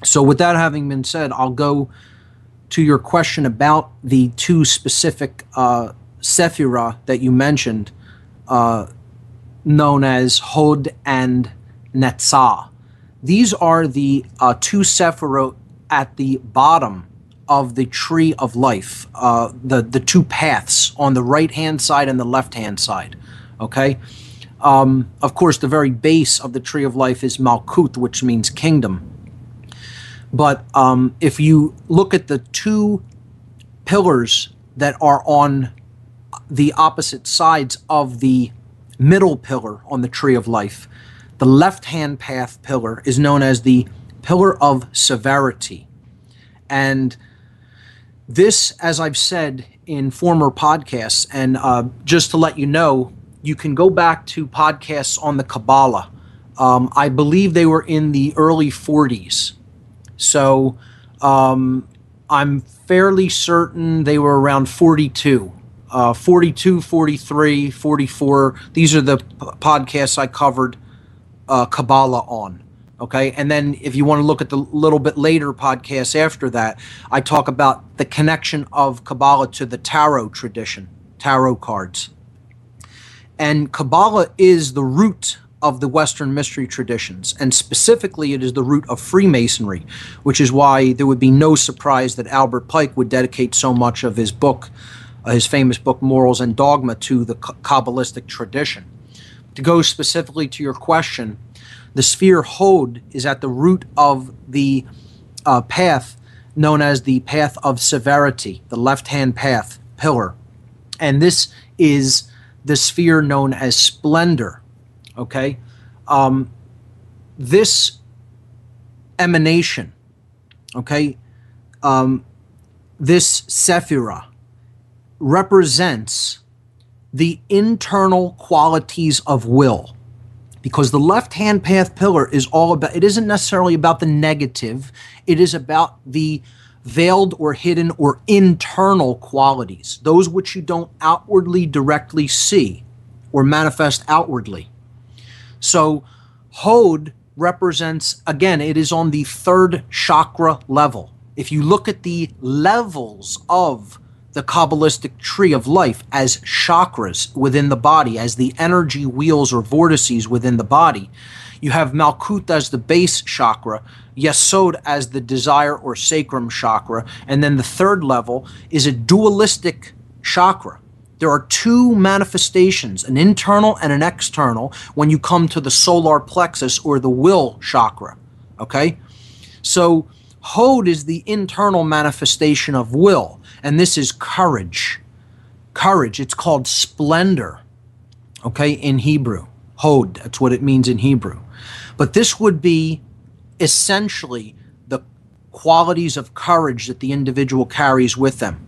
So with that having been said, I'll go to your question about the two specific sephira that you mentioned, known as Hod and Netzah. These are the two sephirot at the bottom of the tree of life, the two paths on the right-hand side and the left-hand side, okay? Of course, the very base of the tree of life is Malkut, which means kingdom. But if you look at the two pillars that are on the opposite sides of the middle pillar on the tree of life, the left-hand path pillar is known as the pillar of severity. And this, as I've said in former podcasts, and just to let you know, you can go back to podcasts on the Kabbalah. I believe they were in the early 40s. So I'm fairly certain they were around 42. 42, 43, 44. These are the podcasts I covered Kabbalah on. Okay, and then if you want to look at the little bit later podcasts after that, I talk about the connection of Kabbalah to the tarot tradition, tarot cards. And Kabbalah is the root of the Western mystery traditions, and specifically it is the root of Freemasonry, which is why there would be no surprise that Albert Pike would dedicate so much of his book, his famous book, Morals and Dogma, to the Kabbalistic tradition. To go specifically to your question, the sphere Hod is at the root of the path known as the path of severity, the left-hand path pillar. And this is the sphere known as splendor, okay? This emanation, okay, this sephira represents the internal qualities of will. Because the left-hand path pillar is all about, it isn't necessarily about the negative, it is about the veiled or hidden or internal qualities, those which you don't outwardly directly see or manifest outwardly. So Hod represents, again, it is on the third chakra level. If you look at the levels of the Kabbalistic tree of life as chakras within the body, as the energy wheels or vortices within the body, you have Malkut as the base chakra, Yesod as the desire or sacrum chakra, and then the third level is a dualistic chakra. There are two manifestations, an internal and an external, when you come to the solar plexus or the will chakra, okay? So Hod is the internal manifestation of will, and this is courage. Courage, it's called splendor, okay, in Hebrew. Hod, that's what it means in Hebrew. But this would be essentially the qualities of courage that the individual carries with them.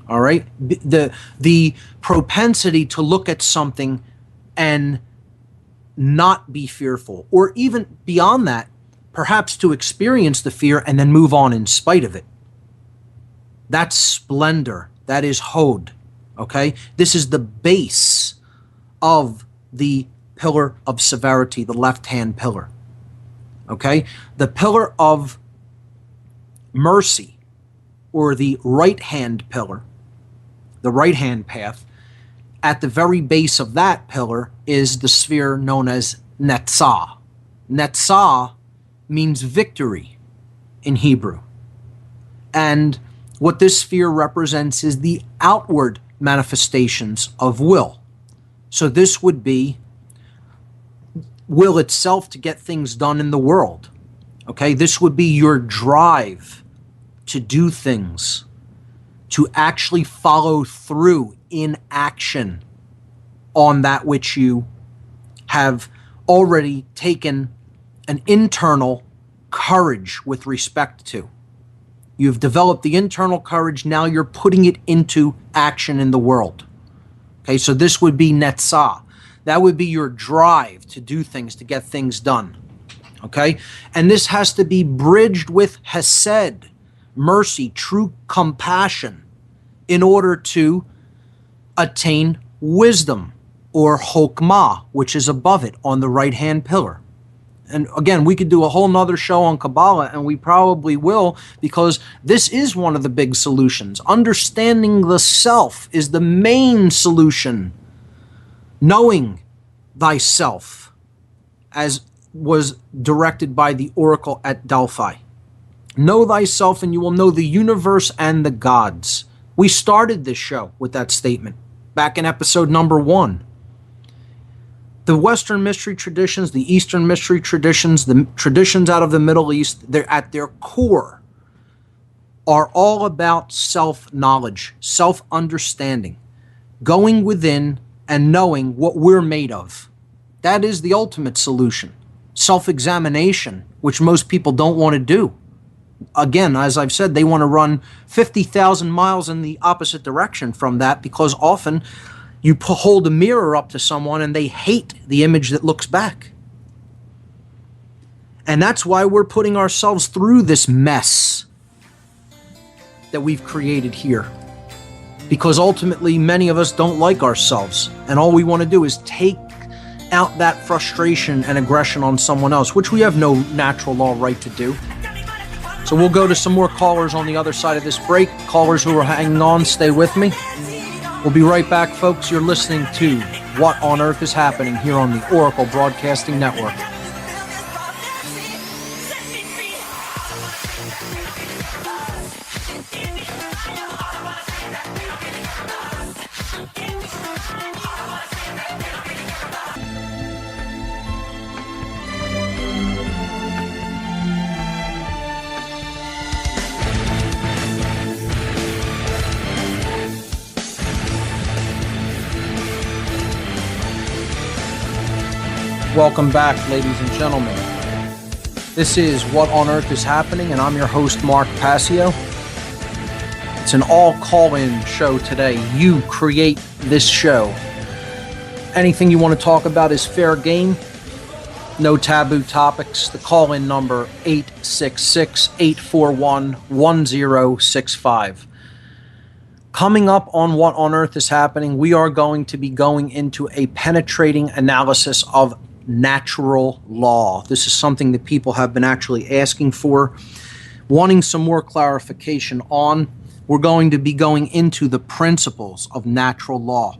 All right? The propensity to look at something and not be fearful, or even beyond that, perhaps to experience the fear and then move on in spite of it. That's splendor. That is Hod. Okay? This is the base of the pillar of severity, the left-hand pillar. Okay? The pillar of mercy, or the right-hand pillar, the right-hand path, at the very base of that pillar is the sphere known as Netzah. Netzah means victory in Hebrew. And what this sphere represents is the outward manifestations of will. So this would be will itself to get things done in the world. Okay, this would be your drive to do things, to actually follow through in action on that which you have already taken an internal courage with respect to. You've developed the internal courage, now you're putting it into action in the world. Okay, so this would be Netzah. That would be your drive to do things, to get things done. Okay, and this has to be bridged with Hesed, mercy, true compassion, in order to attain wisdom, or Chokmah, which is above it on the right-hand pillar. And again, we could do a whole nother show on Kabbalah, and we probably will, because this is one of the big solutions. Understanding the self is the main solution. Knowing thyself, as was directed by the oracle at Delphi. Know thyself and you will know the universe and the gods. We started this show with that statement back in episode number 1. The Western mystery traditions, the Eastern mystery traditions, the traditions out of the Middle East, they're at their core are all about self-knowledge, self-understanding, going within and knowing what we're made of. That is the ultimate solution. Self-examination, which most people don't want to do. Again, as I've said, they want to run 50,000 miles in the opposite direction from that, because often you hold a mirror up to someone and they hate the image that looks back. And that's why we're putting ourselves through this mess that we've created here. Because ultimately, many of us don't like ourselves. And all we want to do is take out that frustration and aggression on someone else, which we have no natural law right to do. So we'll go to some more callers on the other side of this break. Callers who are hanging on, stay with me. We'll be right back, folks. You're listening to What on Earth is Happening here on the Oracle Broadcasting Network. Welcome back, ladies and gentlemen. This is What on Earth is Happening, and I'm your host, Mark Passio. It's an all-call-in show today. You create this show. Anything you want to talk about is fair game. No taboo topics. The call-in number, 866-841-1065. Coming up on What on Earth is Happening, we are going to be going into a penetrating analysis of natural law. This is something that people have been actually asking for, wanting some more clarification on. We're going to be going into the principles of natural law,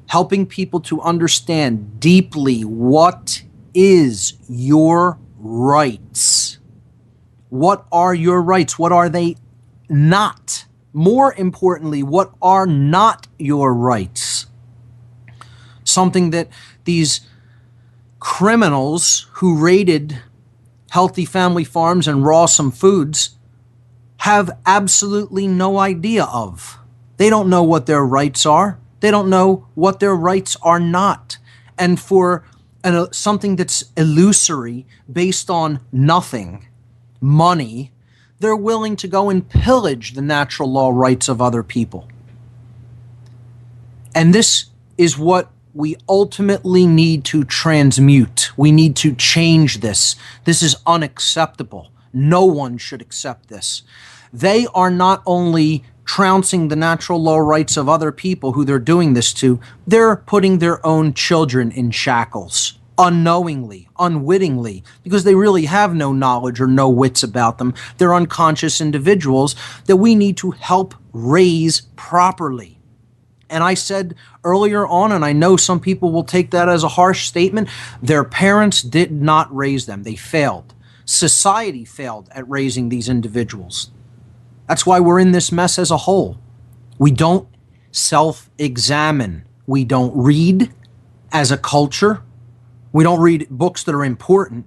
helping people to understand deeply what is your rights. What are your rights? What are they not? More importantly, what are not your rights? Something that these criminals who raided Healthy Family Farms and Rawsome Foods have absolutely no idea of. They don't know what their rights are. They don't know what their rights are not. And for something that's illusory, based on nothing, money, they're willing to go and pillage the natural law rights of other people. And this is what we ultimately need to transmute. We need to change this. This is unacceptable. No one should accept this. They are not only trouncing the natural law rights of other people who they're doing this to, they're putting their own children in shackles, unknowingly, unwittingly, because they really have no knowledge or no wits about them. They're unconscious individuals that we need to help raise properly. And I said earlier on, and I know some people will take that as a harsh statement, their parents did not raise them. They failed. Society failed at raising these individuals. That's why we're in this mess as a whole. We don't self-examine. We don't read as a culture. We don't read books that are important.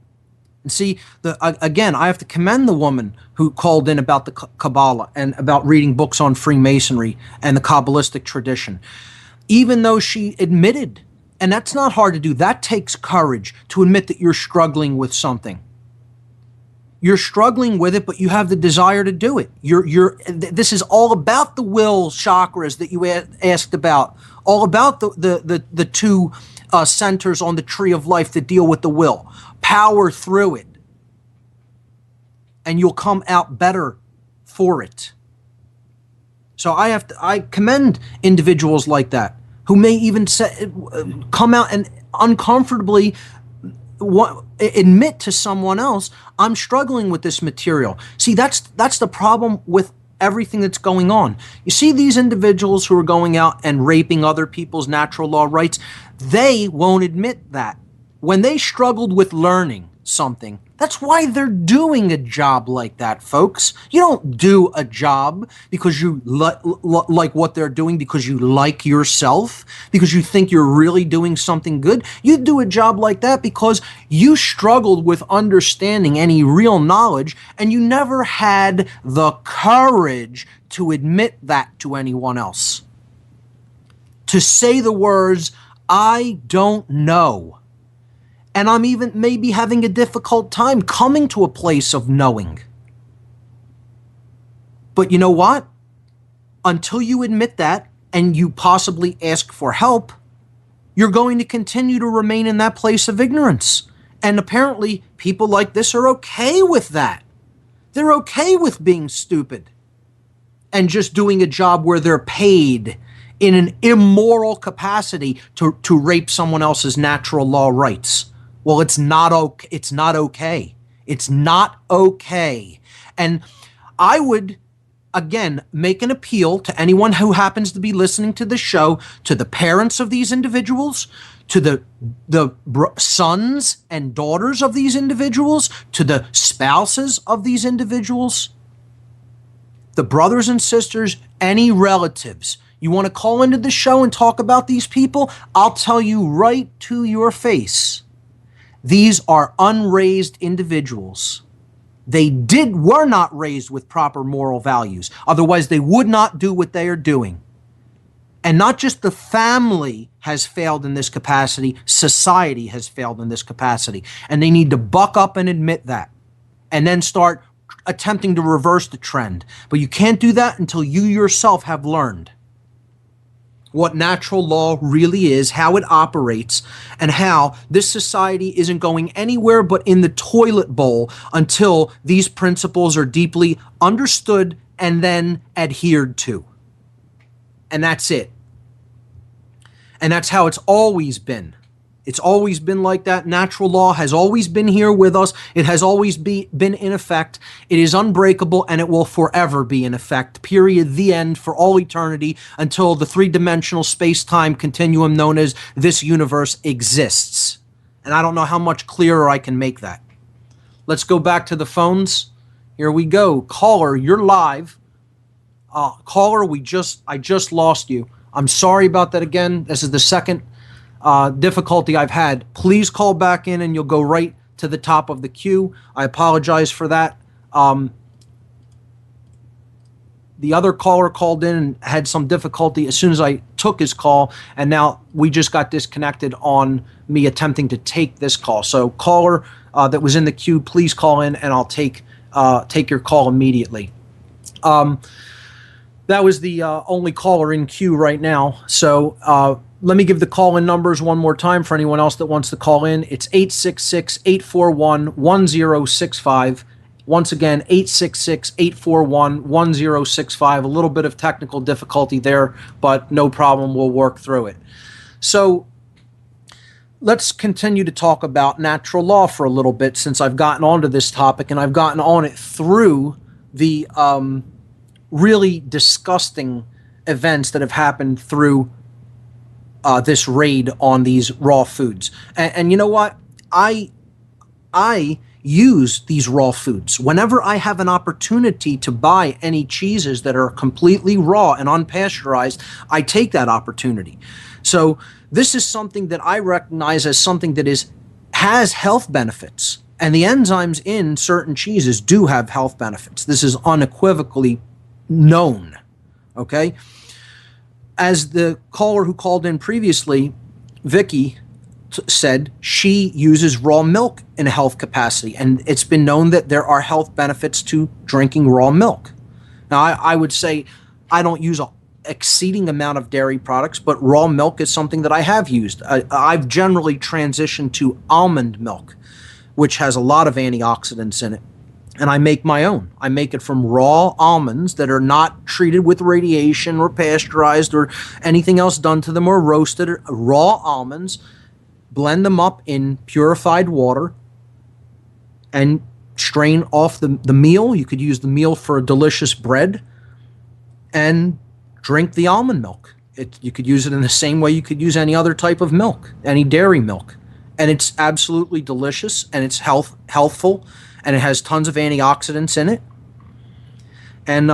And see, again, I have to commend the woman who called in about the Kabbalah and about reading books on Freemasonry and the Kabbalistic tradition. Even though she admitted, and that's not hard to do, that takes courage to admit that you're struggling with something. You're struggling with it, but you have the desire to do it. This is all about the will chakras that you asked about, all about the two centers on the tree of life that deal with the will. Power through it, and you'll come out better for it. So I commend individuals like that who may even come out and uncomfortably admit to someone else, I'm struggling with this material. See, that's the problem with everything that's going on. You see these individuals who are going out and raping other people's natural law rights, they won't admit that. When they struggled with learning something, that's why they're doing a job like that, folks. You don't do a job because you like what they're doing, because you like yourself, because you think you're really doing something good. You do a job like that because you struggled with understanding any real knowledge, and you never had the courage to admit that to anyone else. To say the words, I don't know. And I'm even maybe having a difficult time coming to a place of knowing. But you know what? Until you admit that and you possibly ask for help, you're going to continue to remain in that place of ignorance. And apparently people like this are okay with that. They're okay with being stupid and just doing a job where they're paid in an immoral capacity to rape someone else's natural law rights. Well, it's not okay. It's not okay. It's not okay. And I would, again, make an appeal to anyone who happens to be listening to the show, to the parents of these individuals, to the sons and daughters of these individuals, to the spouses of these individuals, the brothers and sisters, any relatives. You want to call into the show and talk about these people? I'll tell you right to your face. These are unraised individuals. They were not raised with proper moral values. Otherwise, they would not do what they are doing. And not just the family has failed in this capacity, society has failed in this capacity. And they need to buck up and admit that. And then start attempting to reverse the trend. But you can't do that until you yourself have learned what natural law really is, how it operates, and how this society isn't going anywhere but in the toilet bowl until these principles are deeply understood and then adhered to. And that's it. And that's how it's always been. It's always been like that. Natural law has always been here with us. It has always been in effect. It is unbreakable, and it will forever be in effect. Period. The end, for all eternity, until the three-dimensional space-time continuum known as this universe exists. And I don't know how much clearer I can make that. Let's go back to the phones. Here we go. Caller, you're live. Caller, I just lost you. I'm sorry about that again. This is the second difficulty I've had. Please call back in and you'll go right to the top of the queue. I apologize for that. The other caller called in and had some difficulty as soon as I took his call, and now we just got disconnected on me attempting to take this call. So caller that was in the queue, please call in and I'll take your call immediately. That was the only caller in queue right now. So let me give the call-in numbers one more time for anyone else that wants to call in. It's 866-841-1065. Once again, 866-841-1065. A little bit of technical difficulty there, but no problem. We'll work through it. So let's continue to talk about natural law for a little bit, since I've gotten onto this topic, and I've gotten on it through the really disgusting events that have happened through this raid on these raw foods. And you know what? I use these raw foods. Whenever I have an opportunity to buy any cheeses that are completely raw and unpasteurized, I take that opportunity. So this is something that I recognize as something that has health benefits. And the enzymes in certain cheeses do have health benefits. This is unequivocally known. Okay? As the caller who called in previously, Vicky, said, she uses raw milk in a health capacity, and it's been known that there are health benefits to drinking raw milk. Now, I would say I don't use an exceeding amount of dairy products, but raw milk is something that I have used. I've generally transitioned to almond milk, which has a lot of antioxidants in it, and I make my own. I make it from raw almonds that are not treated with radiation or pasteurized or anything else done to them or roasted. Raw almonds, blend them up in purified water, and strain off the meal. You could use the meal for a delicious bread and drink the almond milk. You could use it in the same way you could use any other type of milk, any dairy milk. And it's absolutely delicious, and it's healthful, and it has tons of antioxidants in it. And,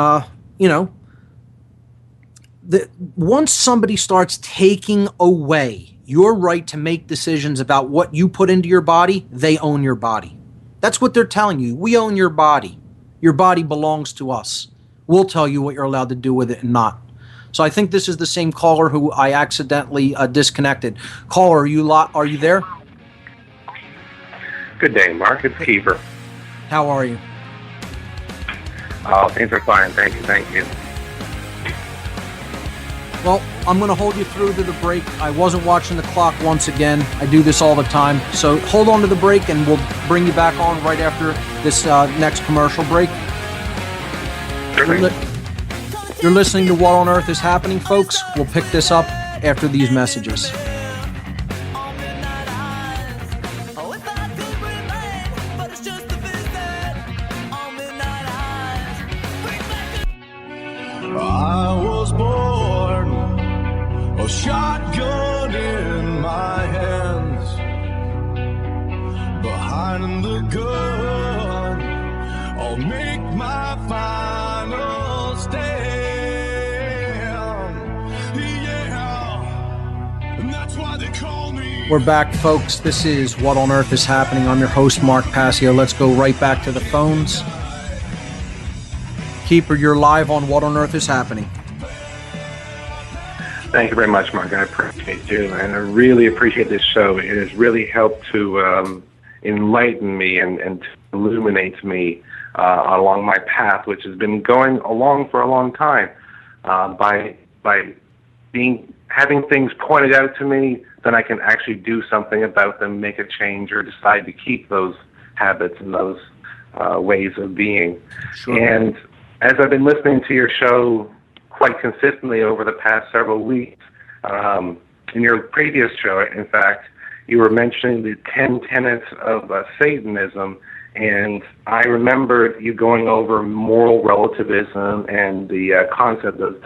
once somebody starts taking away your right to make decisions about what you put into your body, they own your body. That's what they're telling you. We own your body. Your body belongs to us. We'll tell you what you're allowed to do with it and not. So I think this is the same caller who I accidentally disconnected. Caller, are you there? Good day, Mark. It's Kiefer. How are you? Things are fine. Thank you. Well, I'm going to hold you through to the break. I wasn't watching the clock once again. I do this all the time. So hold on to the break, and we'll bring you back on right after this next commercial break. You're listening to What on Earth is Happening, folks. We'll pick this up after these messages. I was born, a shotgun in my hands, behind the gun, I'll make my final stand, yeah, and that's why they call me. We're back, folks. This is What on Earth is Happening. I'm your host, Mark Passio. Let's go right back to the phones. Keeper, you're live on What on Earth is Happening. Thank you very much, Mark. I appreciate you, and I really appreciate this show. It has really helped to enlighten me and to illuminate me along my path, which has been going along for a long time. By having things pointed out to me, then I can actually do something about them, make a change, or decide to keep those habits and those ways of being. Sure. And as I've been listening to your show quite consistently over the past several weeks, in your previous show, in fact, you were mentioning the 10 tenets of Satanism, and I remembered you going over moral relativism and the concept of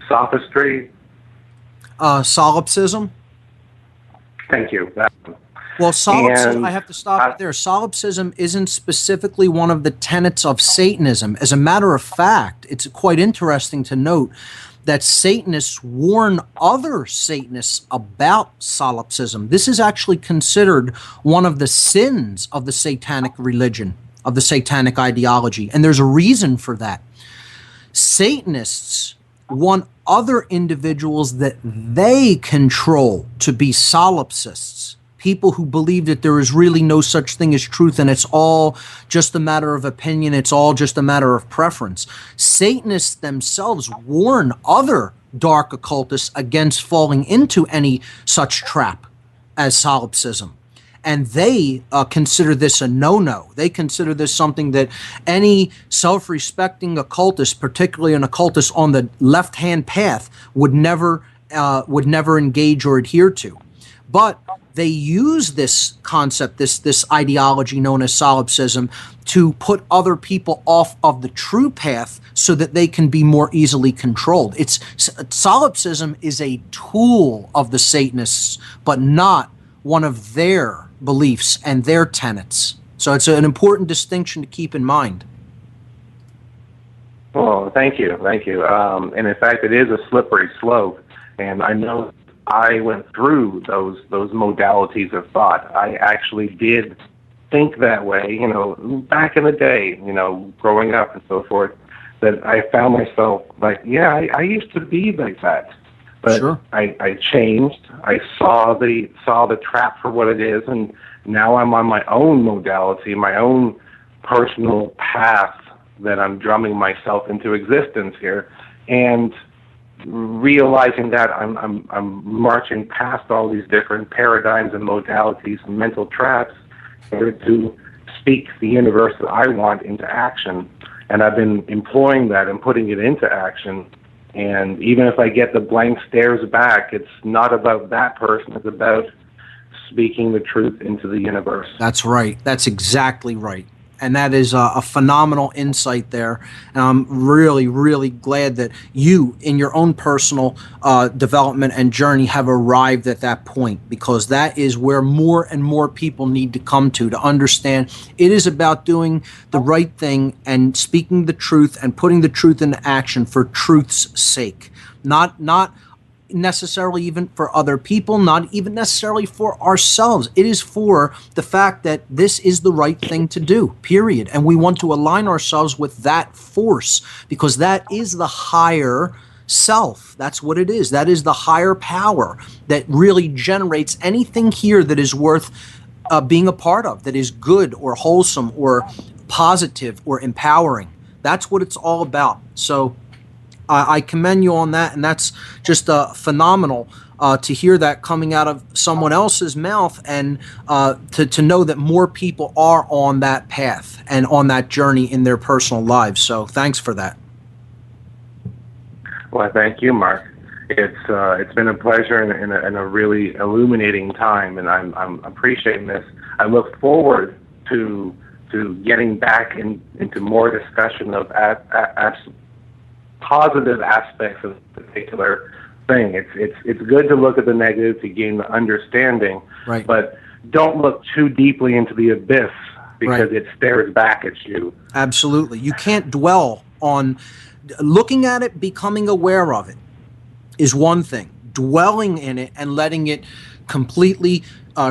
sophistry. Solipsism? Thank you. Well, solipsism, I have to stop right there. Solipsism isn't specifically one of the tenets of Satanism. As a matter of fact, it's quite interesting to note that Satanists warn other Satanists about solipsism. This is actually considered one of the sins of the satanic religion, of the satanic ideology, and there's a reason for that. Satanists want other individuals that they control to be solipsists. People who believe that there is really no such thing as truth and it's all just a matter of opinion, it's all just a matter of preference. Satanists themselves warn other dark occultists against falling into any such trap as solipsism. And they consider this a no-no. They consider this something that any self-respecting occultist, particularly an occultist on the left-hand path, would never engage or adhere to. But they use this concept, this ideology known as solipsism, to put other people off of the true path so that they can be more easily controlled. Solipsism is a tool of the Satanists, but not one of their beliefs and their tenets. So it's an important distinction to keep in mind. Well, thank you. And in fact, it is a slippery slope. And I know I went through those modalities of thought. I actually did think that way, back in the day, growing up and so forth, that I found myself like, I used to be like that. But sure. I changed. I saw the trap for what it is, and now I'm on my own modality, my own personal path that I'm drumming myself into existence here, and realizing that I'm marching past all these different paradigms and modalities and mental traps in order to speak the universe that I want into action. And I've been employing that and putting it into action. And even if I get the blank stares back, it's not about that person. It's about speaking the truth into the universe. That's right. That's exactly right. And that is a phenomenal insight there. And I'm really, really glad that you, in your own personal development and journey, have arrived at that point, because that is where more and more people need to come to understand it is about doing the right thing and speaking the truth and putting the truth into action for truth's sake. Not necessarily even for other people, not even necessarily for ourselves. It is for the fact that this is the right thing to do, period. And we want to align ourselves with that force, because that is the higher self. That's what it is. That is the higher power that really generates anything here that is worth being a part of, that is good or wholesome or positive or empowering. That's what it's all about. So I commend you on that, and that's just phenomenal to hear that coming out of someone else's mouth, and to know that more people are on that path and on that journey in their personal lives. So thanks for that. Well, thank you, Mark. It's been a pleasure and a really illuminating time, and I'm appreciating this. I look forward to getting back into more discussion of positive aspects of a particular thing. It's good to look at the negative to gain the understanding, right. But don't look too deeply into the abyss, because it stares back at you. Absolutely. You can't dwell on looking at it. Becoming aware of it is one thing. Dwelling in it and letting it completely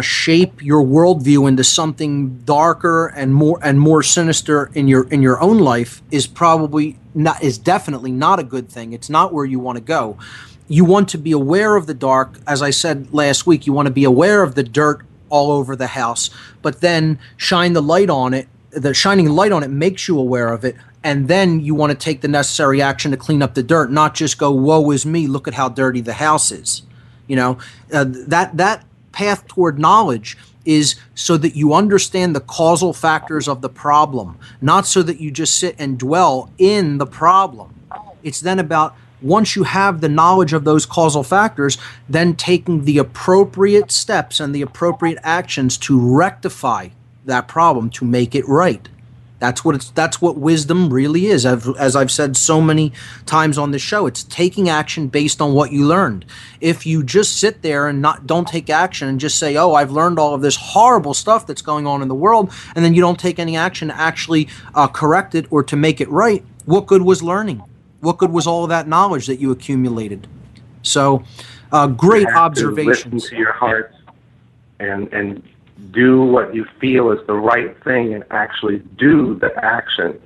shape your worldview into something darker and more sinister in your own life is definitely not a good thing. It's not where you want to go. You want to be aware of the dark. As I said last week, you want to be aware of the dirt all over the house, but then shine the light on it. The shining light on it makes you aware of it, and then you want to take the necessary action to clean up the dirt, not just go, woe is me, look at how dirty the house is. That path toward knowledge is so that you understand the causal factors of the problem, not so that you just sit and dwell in the problem. It's then about, once you have the knowledge of those causal factors, then taking the appropriate steps and the appropriate actions to rectify that problem, to make it right. That's what wisdom really is. As I've said so many times on this show, it's taking action based on what you learned. If you just sit there and don't take action and just say, oh, I've learned all of this horrible stuff that's going on in the world, and then you don't take any action to actually correct it or to make it right, what good was learning? What good was all of that knowledge that you accumulated? So, great observations. Listen to your heart and do what you feel is the right thing, and actually do the action.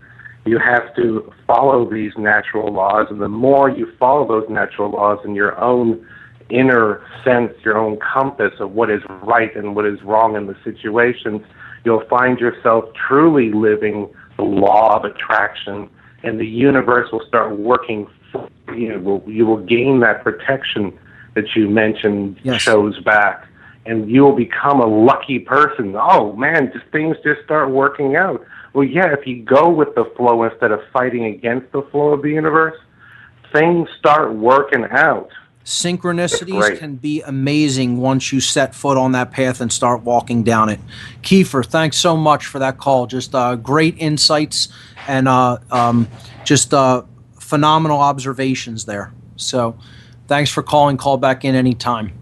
You have to follow these natural laws, and the more you follow those natural laws in your own inner sense, your own compass of what is right and what is wrong in the situations, you'll find yourself truly living the law of attraction, and the universe will start working for you. You will gain that protection that you mentioned. Yes. Shows back. And you will become a lucky person. Oh, man, things just start working out. Well, yeah, if you go with the flow instead of fighting against the flow of the universe, things start working out. Synchronicities can be amazing once you set foot on that path and start walking down it. Kiefer, thanks so much for that call. Just great insights and just phenomenal observations there. So thanks for calling. Call back in anytime.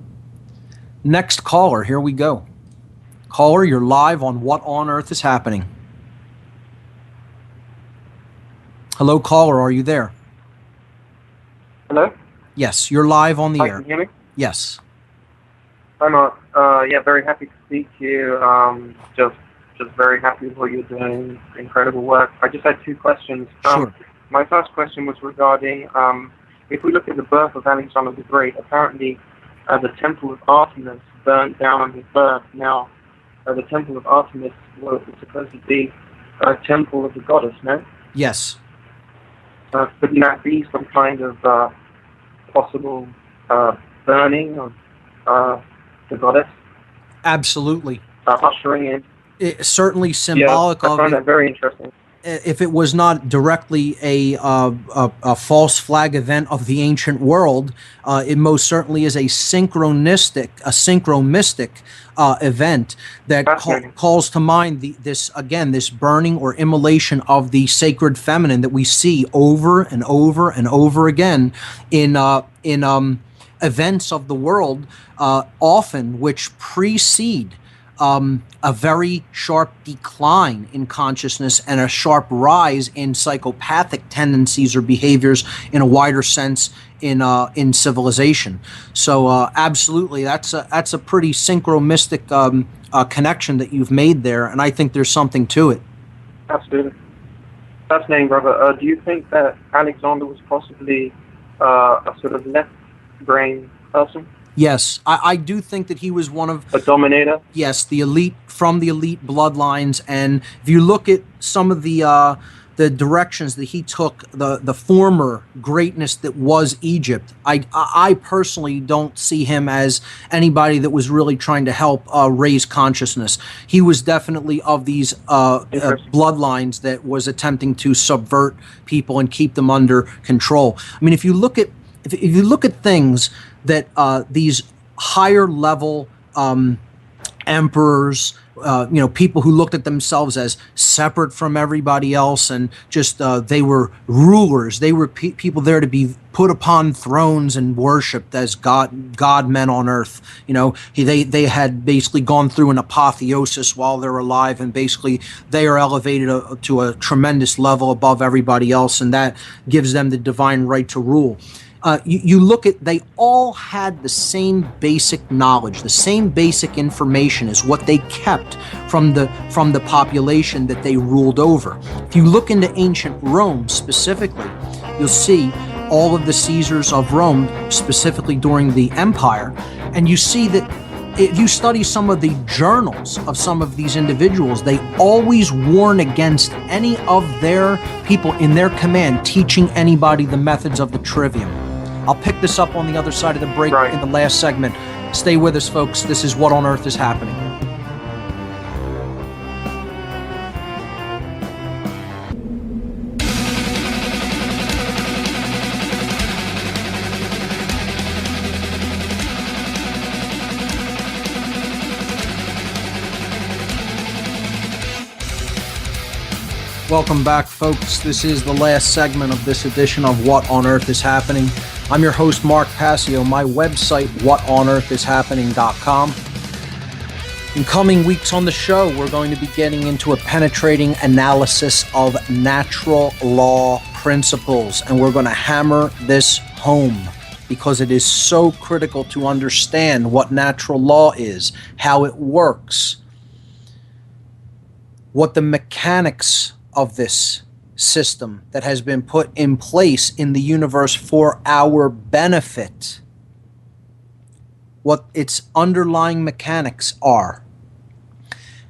Next caller, here we go. Caller, you're live on What on Earth is Happening. Hello, caller, are you there? Hello? Yes, you're live on the air. Can you hear me? Yes. I'm yeah, very happy to speak to you. Just very happy with what you're doing. Incredible work. I just had two questions. Sure. My first question was regarding, if we look at the birth of Alexander the Great, apparently the Temple of Artemis burnt down on his birth. Now, the Temple of Artemis was supposed to be a temple of the goddess, no? Yes. Couldn't that be some kind of possible burning of the goddess? Absolutely. Ushering in. It's certainly symbolic I of find it. that very interesting. If it was not directly a false flag event of the ancient world, it most certainly is a synchronistic, synchromistic event that calls to mind this burning or immolation of the sacred feminine that we see over and over and over again in events of the world, often which precede a very sharp decline in consciousness and a sharp rise in psychopathic tendencies or behaviors in a wider sense in civilization. So absolutely, that's a pretty synchromistic connection that you've made there, and I think there's something to it. Absolutely. Fascinating, brother. Do you think that Alexander was possibly a sort of left-brain person? Yes, I do think that he was one of a dominator. Yes, the elite from the elite bloodlines, and if you look at some of the directions that he took, the former greatness that was Egypt, I personally don't see him as anybody that was really trying to help raise consciousness. He was definitely of these bloodlines that was attempting to subvert people and keep them under control. I mean, if you look at things that these higher level emperors, people who looked at themselves as separate from everybody else and just they were rulers. They were people there to be put upon thrones and worshipped as God men on earth. They had basically gone through an apotheosis while they're alive, and basically they are elevated to a tremendous level above everybody else, and that gives them the divine right to rule. You look at, they all had the same basic knowledge, the same basic information is what they kept from the population that they ruled over. If you look into ancient Rome specifically, you'll see all of the Caesars of Rome, specifically during the empire, and you see that if you study some of the journals of some of these individuals, they always warn against any of their people in their command teaching anybody the methods of the trivium. I'll pick this up on the other side of the break in the last segment. Stay with us, folks. This is What on Earth is Happening. Welcome back, folks. This is the last segment of this edition of What on Earth is Happening. I'm your host, Mark Passio. My website, whatonearthishappening.com. In coming weeks on the show, we're going to be getting into a penetrating analysis of natural law principles, and we're going to hammer this home because it is so critical to understand what natural law is, how it works, what the mechanics of this system that has been put in place in the universe for our benefit, what its underlying mechanics are.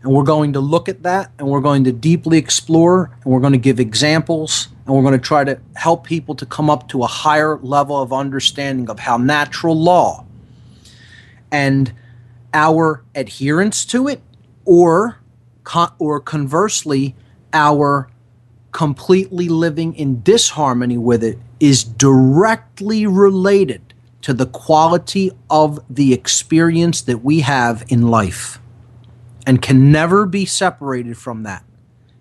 And we're going to look at that, and we're going to deeply explore, and we're going to give examples, and we're going to try to help people to come up to a higher level of understanding of how natural law and our adherence to it, or conversely, our completely living in disharmony with it, is directly related to the quality of the experience that we have in life and can never be separated from that.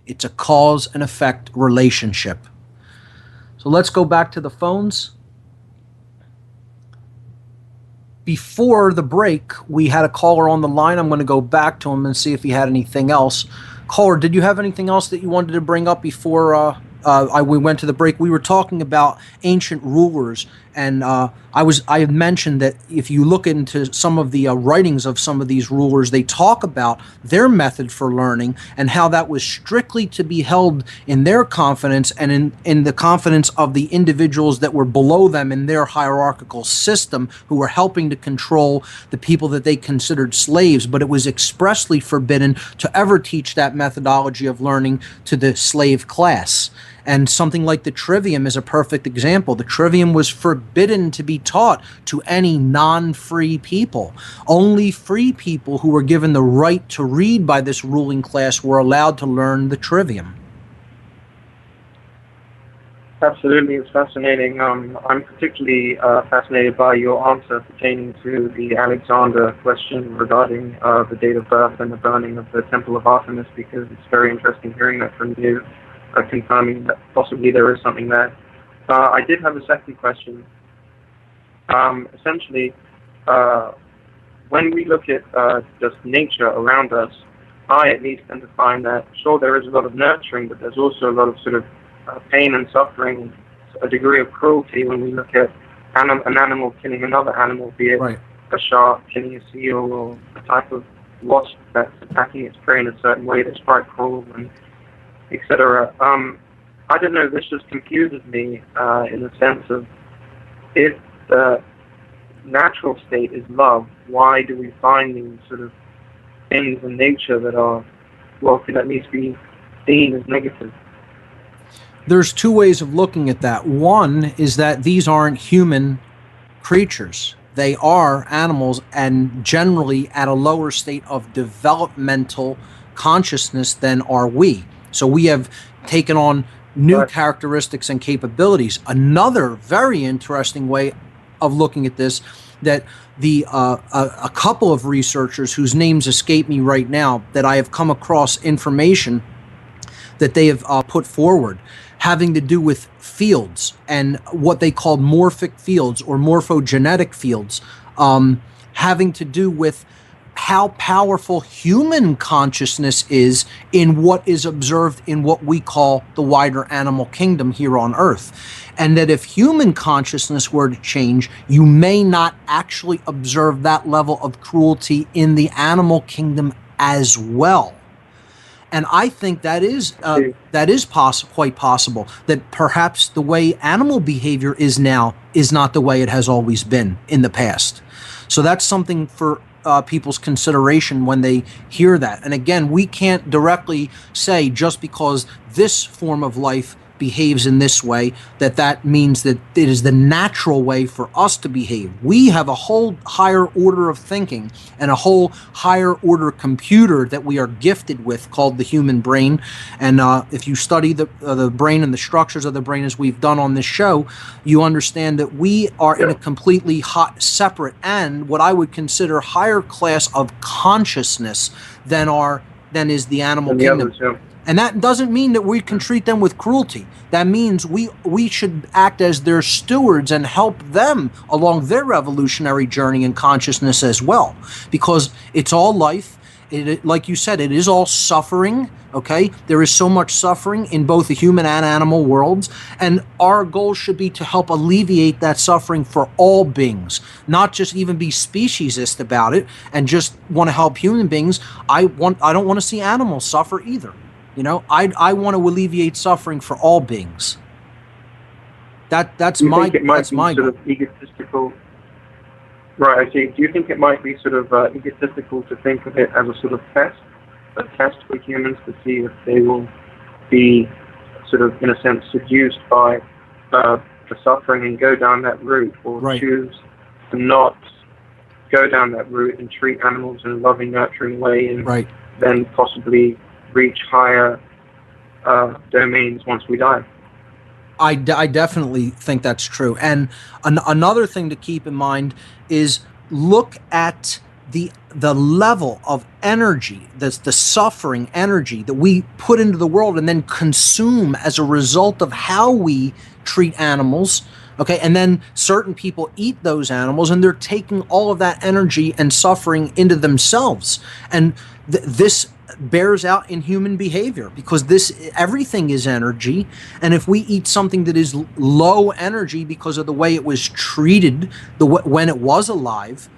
It's a cause and effect relationship. So So let's go back to the phones. Before the break, we had a caller on the line. I'm going to go back to him and see if he had anything else. Caller, did you have anything else that you wanted to bring up before we went to the break? We were talking about ancient rulers, and I had mentioned that if you look into some of the writings of some of these rulers, they talk about their method for learning and how that was strictly to be held in their confidence and in the confidence of the individuals that were below them in their hierarchical system, who were helping to control the people that they considered slaves. But it was expressly forbidden to ever teach that methodology of learning to the slave class. And something like the trivium is a perfect example. The trivium was forbidden to be taught to any non-free people. Only free people who were given the right to read by this ruling class were allowed to learn the trivium. Absolutely, it's fascinating. I'm particularly fascinated by your answer pertaining to the Alexander question regarding the date of birth and the burning of the Temple of Artemis, because it's very interesting hearing that from you. Confirming that possibly there is something there. I did have a second question. Essentially, when we look at just nature around us, I at least tend to find that, sure, there is a lot of nurturing, but there's also a lot of sort of pain and suffering, a degree of cruelty when we look at an animal killing another animal, be it a shark killing a seal or a type of wasp that's attacking its prey in a certain way that's quite cruel, and etc. I don't know, this just confuses me in the sense of, if the natural state is love, why do we find these sort of things in nature that are, well, could at least be seen as negative? There's two ways of looking at that. One is that these aren't human creatures. They are animals, and generally at a lower state of developmental consciousness than are we. So we have taken on new characteristics and capabilities. Another very interesting way of looking at this, that a couple of researchers whose names escape me right now, that I have come across information that they have put forward having to do with fields and what they called morphic fields or morphogenetic fields, having to do with how powerful human consciousness is in what is observed in what we call the wider animal kingdom here on Earth. And that if human consciousness were to change, you may not actually observe that level of cruelty in the animal kingdom as well. And I think that is quite possible, that perhaps the way animal behavior is now is not the way it has always been in the past. So that's something for people's consideration when they hear that. And again, we can't directly say just because this form of life behaves in this way that means that it is the natural way for us to behave. We have a whole higher order of thinking and a whole higher order computer that we are gifted with called the human brain. And if you study the brain and the structures of the brain as we've done on this show, you understand that we are in a completely separate and what I would consider higher class of consciousness than is the animal kingdom. And that doesn't mean that we can treat them with cruelty. That means we should act as their stewards and help them along their evolutionary journey in consciousness as well. Because it's all life. Like you said, it is all suffering, okay? There is so much suffering in both the human and animal worlds. And our goal should be to help alleviate that suffering for all beings, not just even be speciesist about it and just want to help human beings. I don't want to see animals suffer either. You know, I want to alleviate suffering for all beings. That's my sort of egotistical. Right, I see. Do you think it might be sort of egotistical to think of it as a sort of a test for humans to see if they will be sort of, in a sense, seduced by the suffering and go down that route, or choose to not go down that route and treat animals in a loving, nurturing way, and then possibly reach higher domains once we die? I definitely think that's true. And another thing to keep in mind is look at the level of energy, the suffering energy that we put into the world and then consume as a result of how we treat animals. Okay, and then certain people eat those animals, and they're taking all of that energy and suffering into themselves. And this bears out in human behavior, because everything is energy. And if we eat something that is low energy because of the way it was treated when it was alive,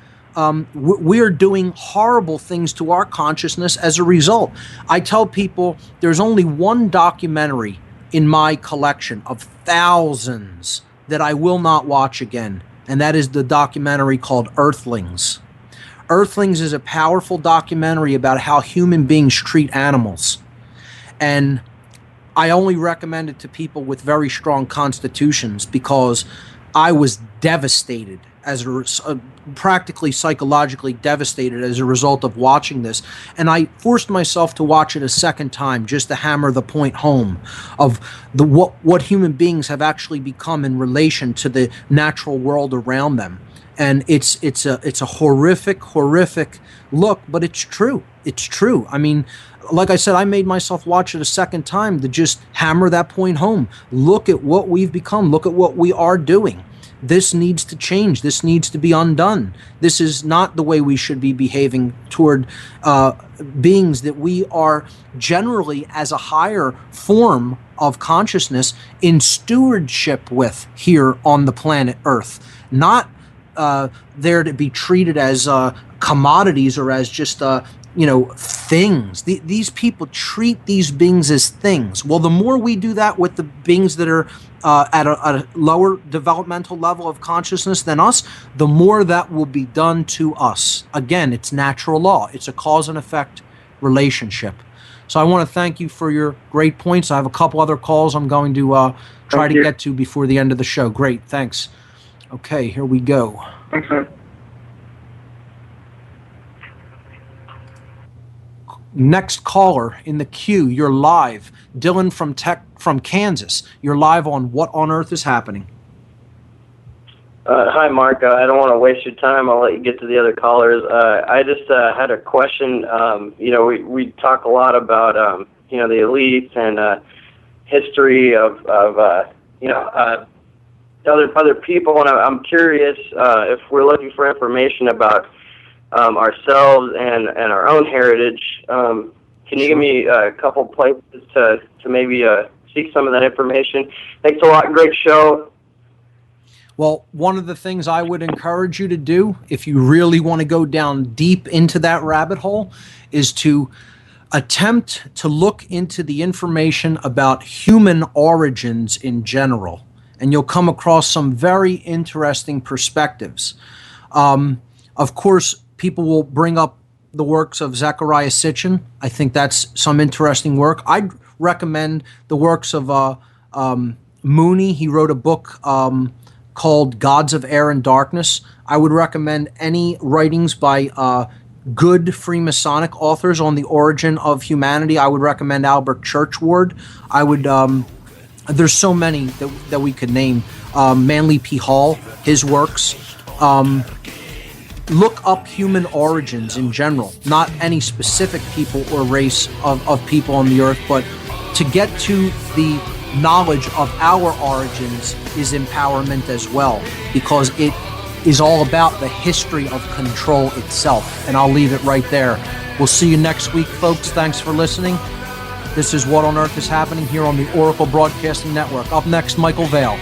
we are doing horrible things to our consciousness as a result. I tell people there's only one documentary in my collection of thousands that I will not watch again, and that is the documentary called Earthlings. Earthlings is a powerful documentary about how human beings treat animals. And I only recommend it to people with very strong constitutions, because I was devastated, practically psychologically devastated as a result of watching this. And I forced myself to watch it a second time just to hammer the point home of what human beings have actually become in relation to the natural world around them. And it's a horrific look, but it's true. It's true. I mean, like I said, I made myself watch it a second time to just hammer that point home. Look at what we've become. Look at what we are doing. This needs to change. This needs to be undone. This is not the way we should be behaving toward beings that we are generally, as a higher form of consciousness, in stewardship with here on the planet Earth. Not there to be treated as commodities or as just things. These people treat these beings as things. Well, the more we do that with the beings that are at a lower developmental level of consciousness than us, the more that will be done to us. Again, it's natural law. It's a cause and effect relationship. So I want to thank you for your great points. I have a couple other calls I'm going to try to get to before the end of the show. Great, thanks. Okay, here we go. Okay. Next caller in the queue, you're live. Dylan from Kansas. You're live on What on Earth is Happening. Hi, Mark. I don't want to waste your time. I'll let you get to the other callers. I just had a question. We talk a lot about the elites and history of other people, and I'm curious if we're looking for information about ourselves and our own heritage. Can you give me a couple places to maybe seek some of that information? Thanks a lot. Great show. Well, one of the things I would encourage you to do, if you really want to go down deep into that rabbit hole, is to attempt to look into the information about human origins in general. And you'll come across some very interesting perspectives. Of course, people will bring up the works of Zecharia Sitchin. I think that's some interesting work. I'd recommend the works of Mooney. He wrote a book called Gods of Air and Darkness. I would recommend any writings by good Freemasonic authors on the origin of humanity. I would recommend Albert Churchward. I would... there's so many that we could name. Manly P. Hall, his works. Look up human origins in general, not any specific people or race of people on the earth, but to get to the knowledge of our origins is empowerment as well, because it is all about the history of control itself. And I'll leave it right there. We'll see you next week, folks. Thanks for listening. This is What on Earth is Happening here on the Oracle Broadcasting Network. Up next, Michael Vale.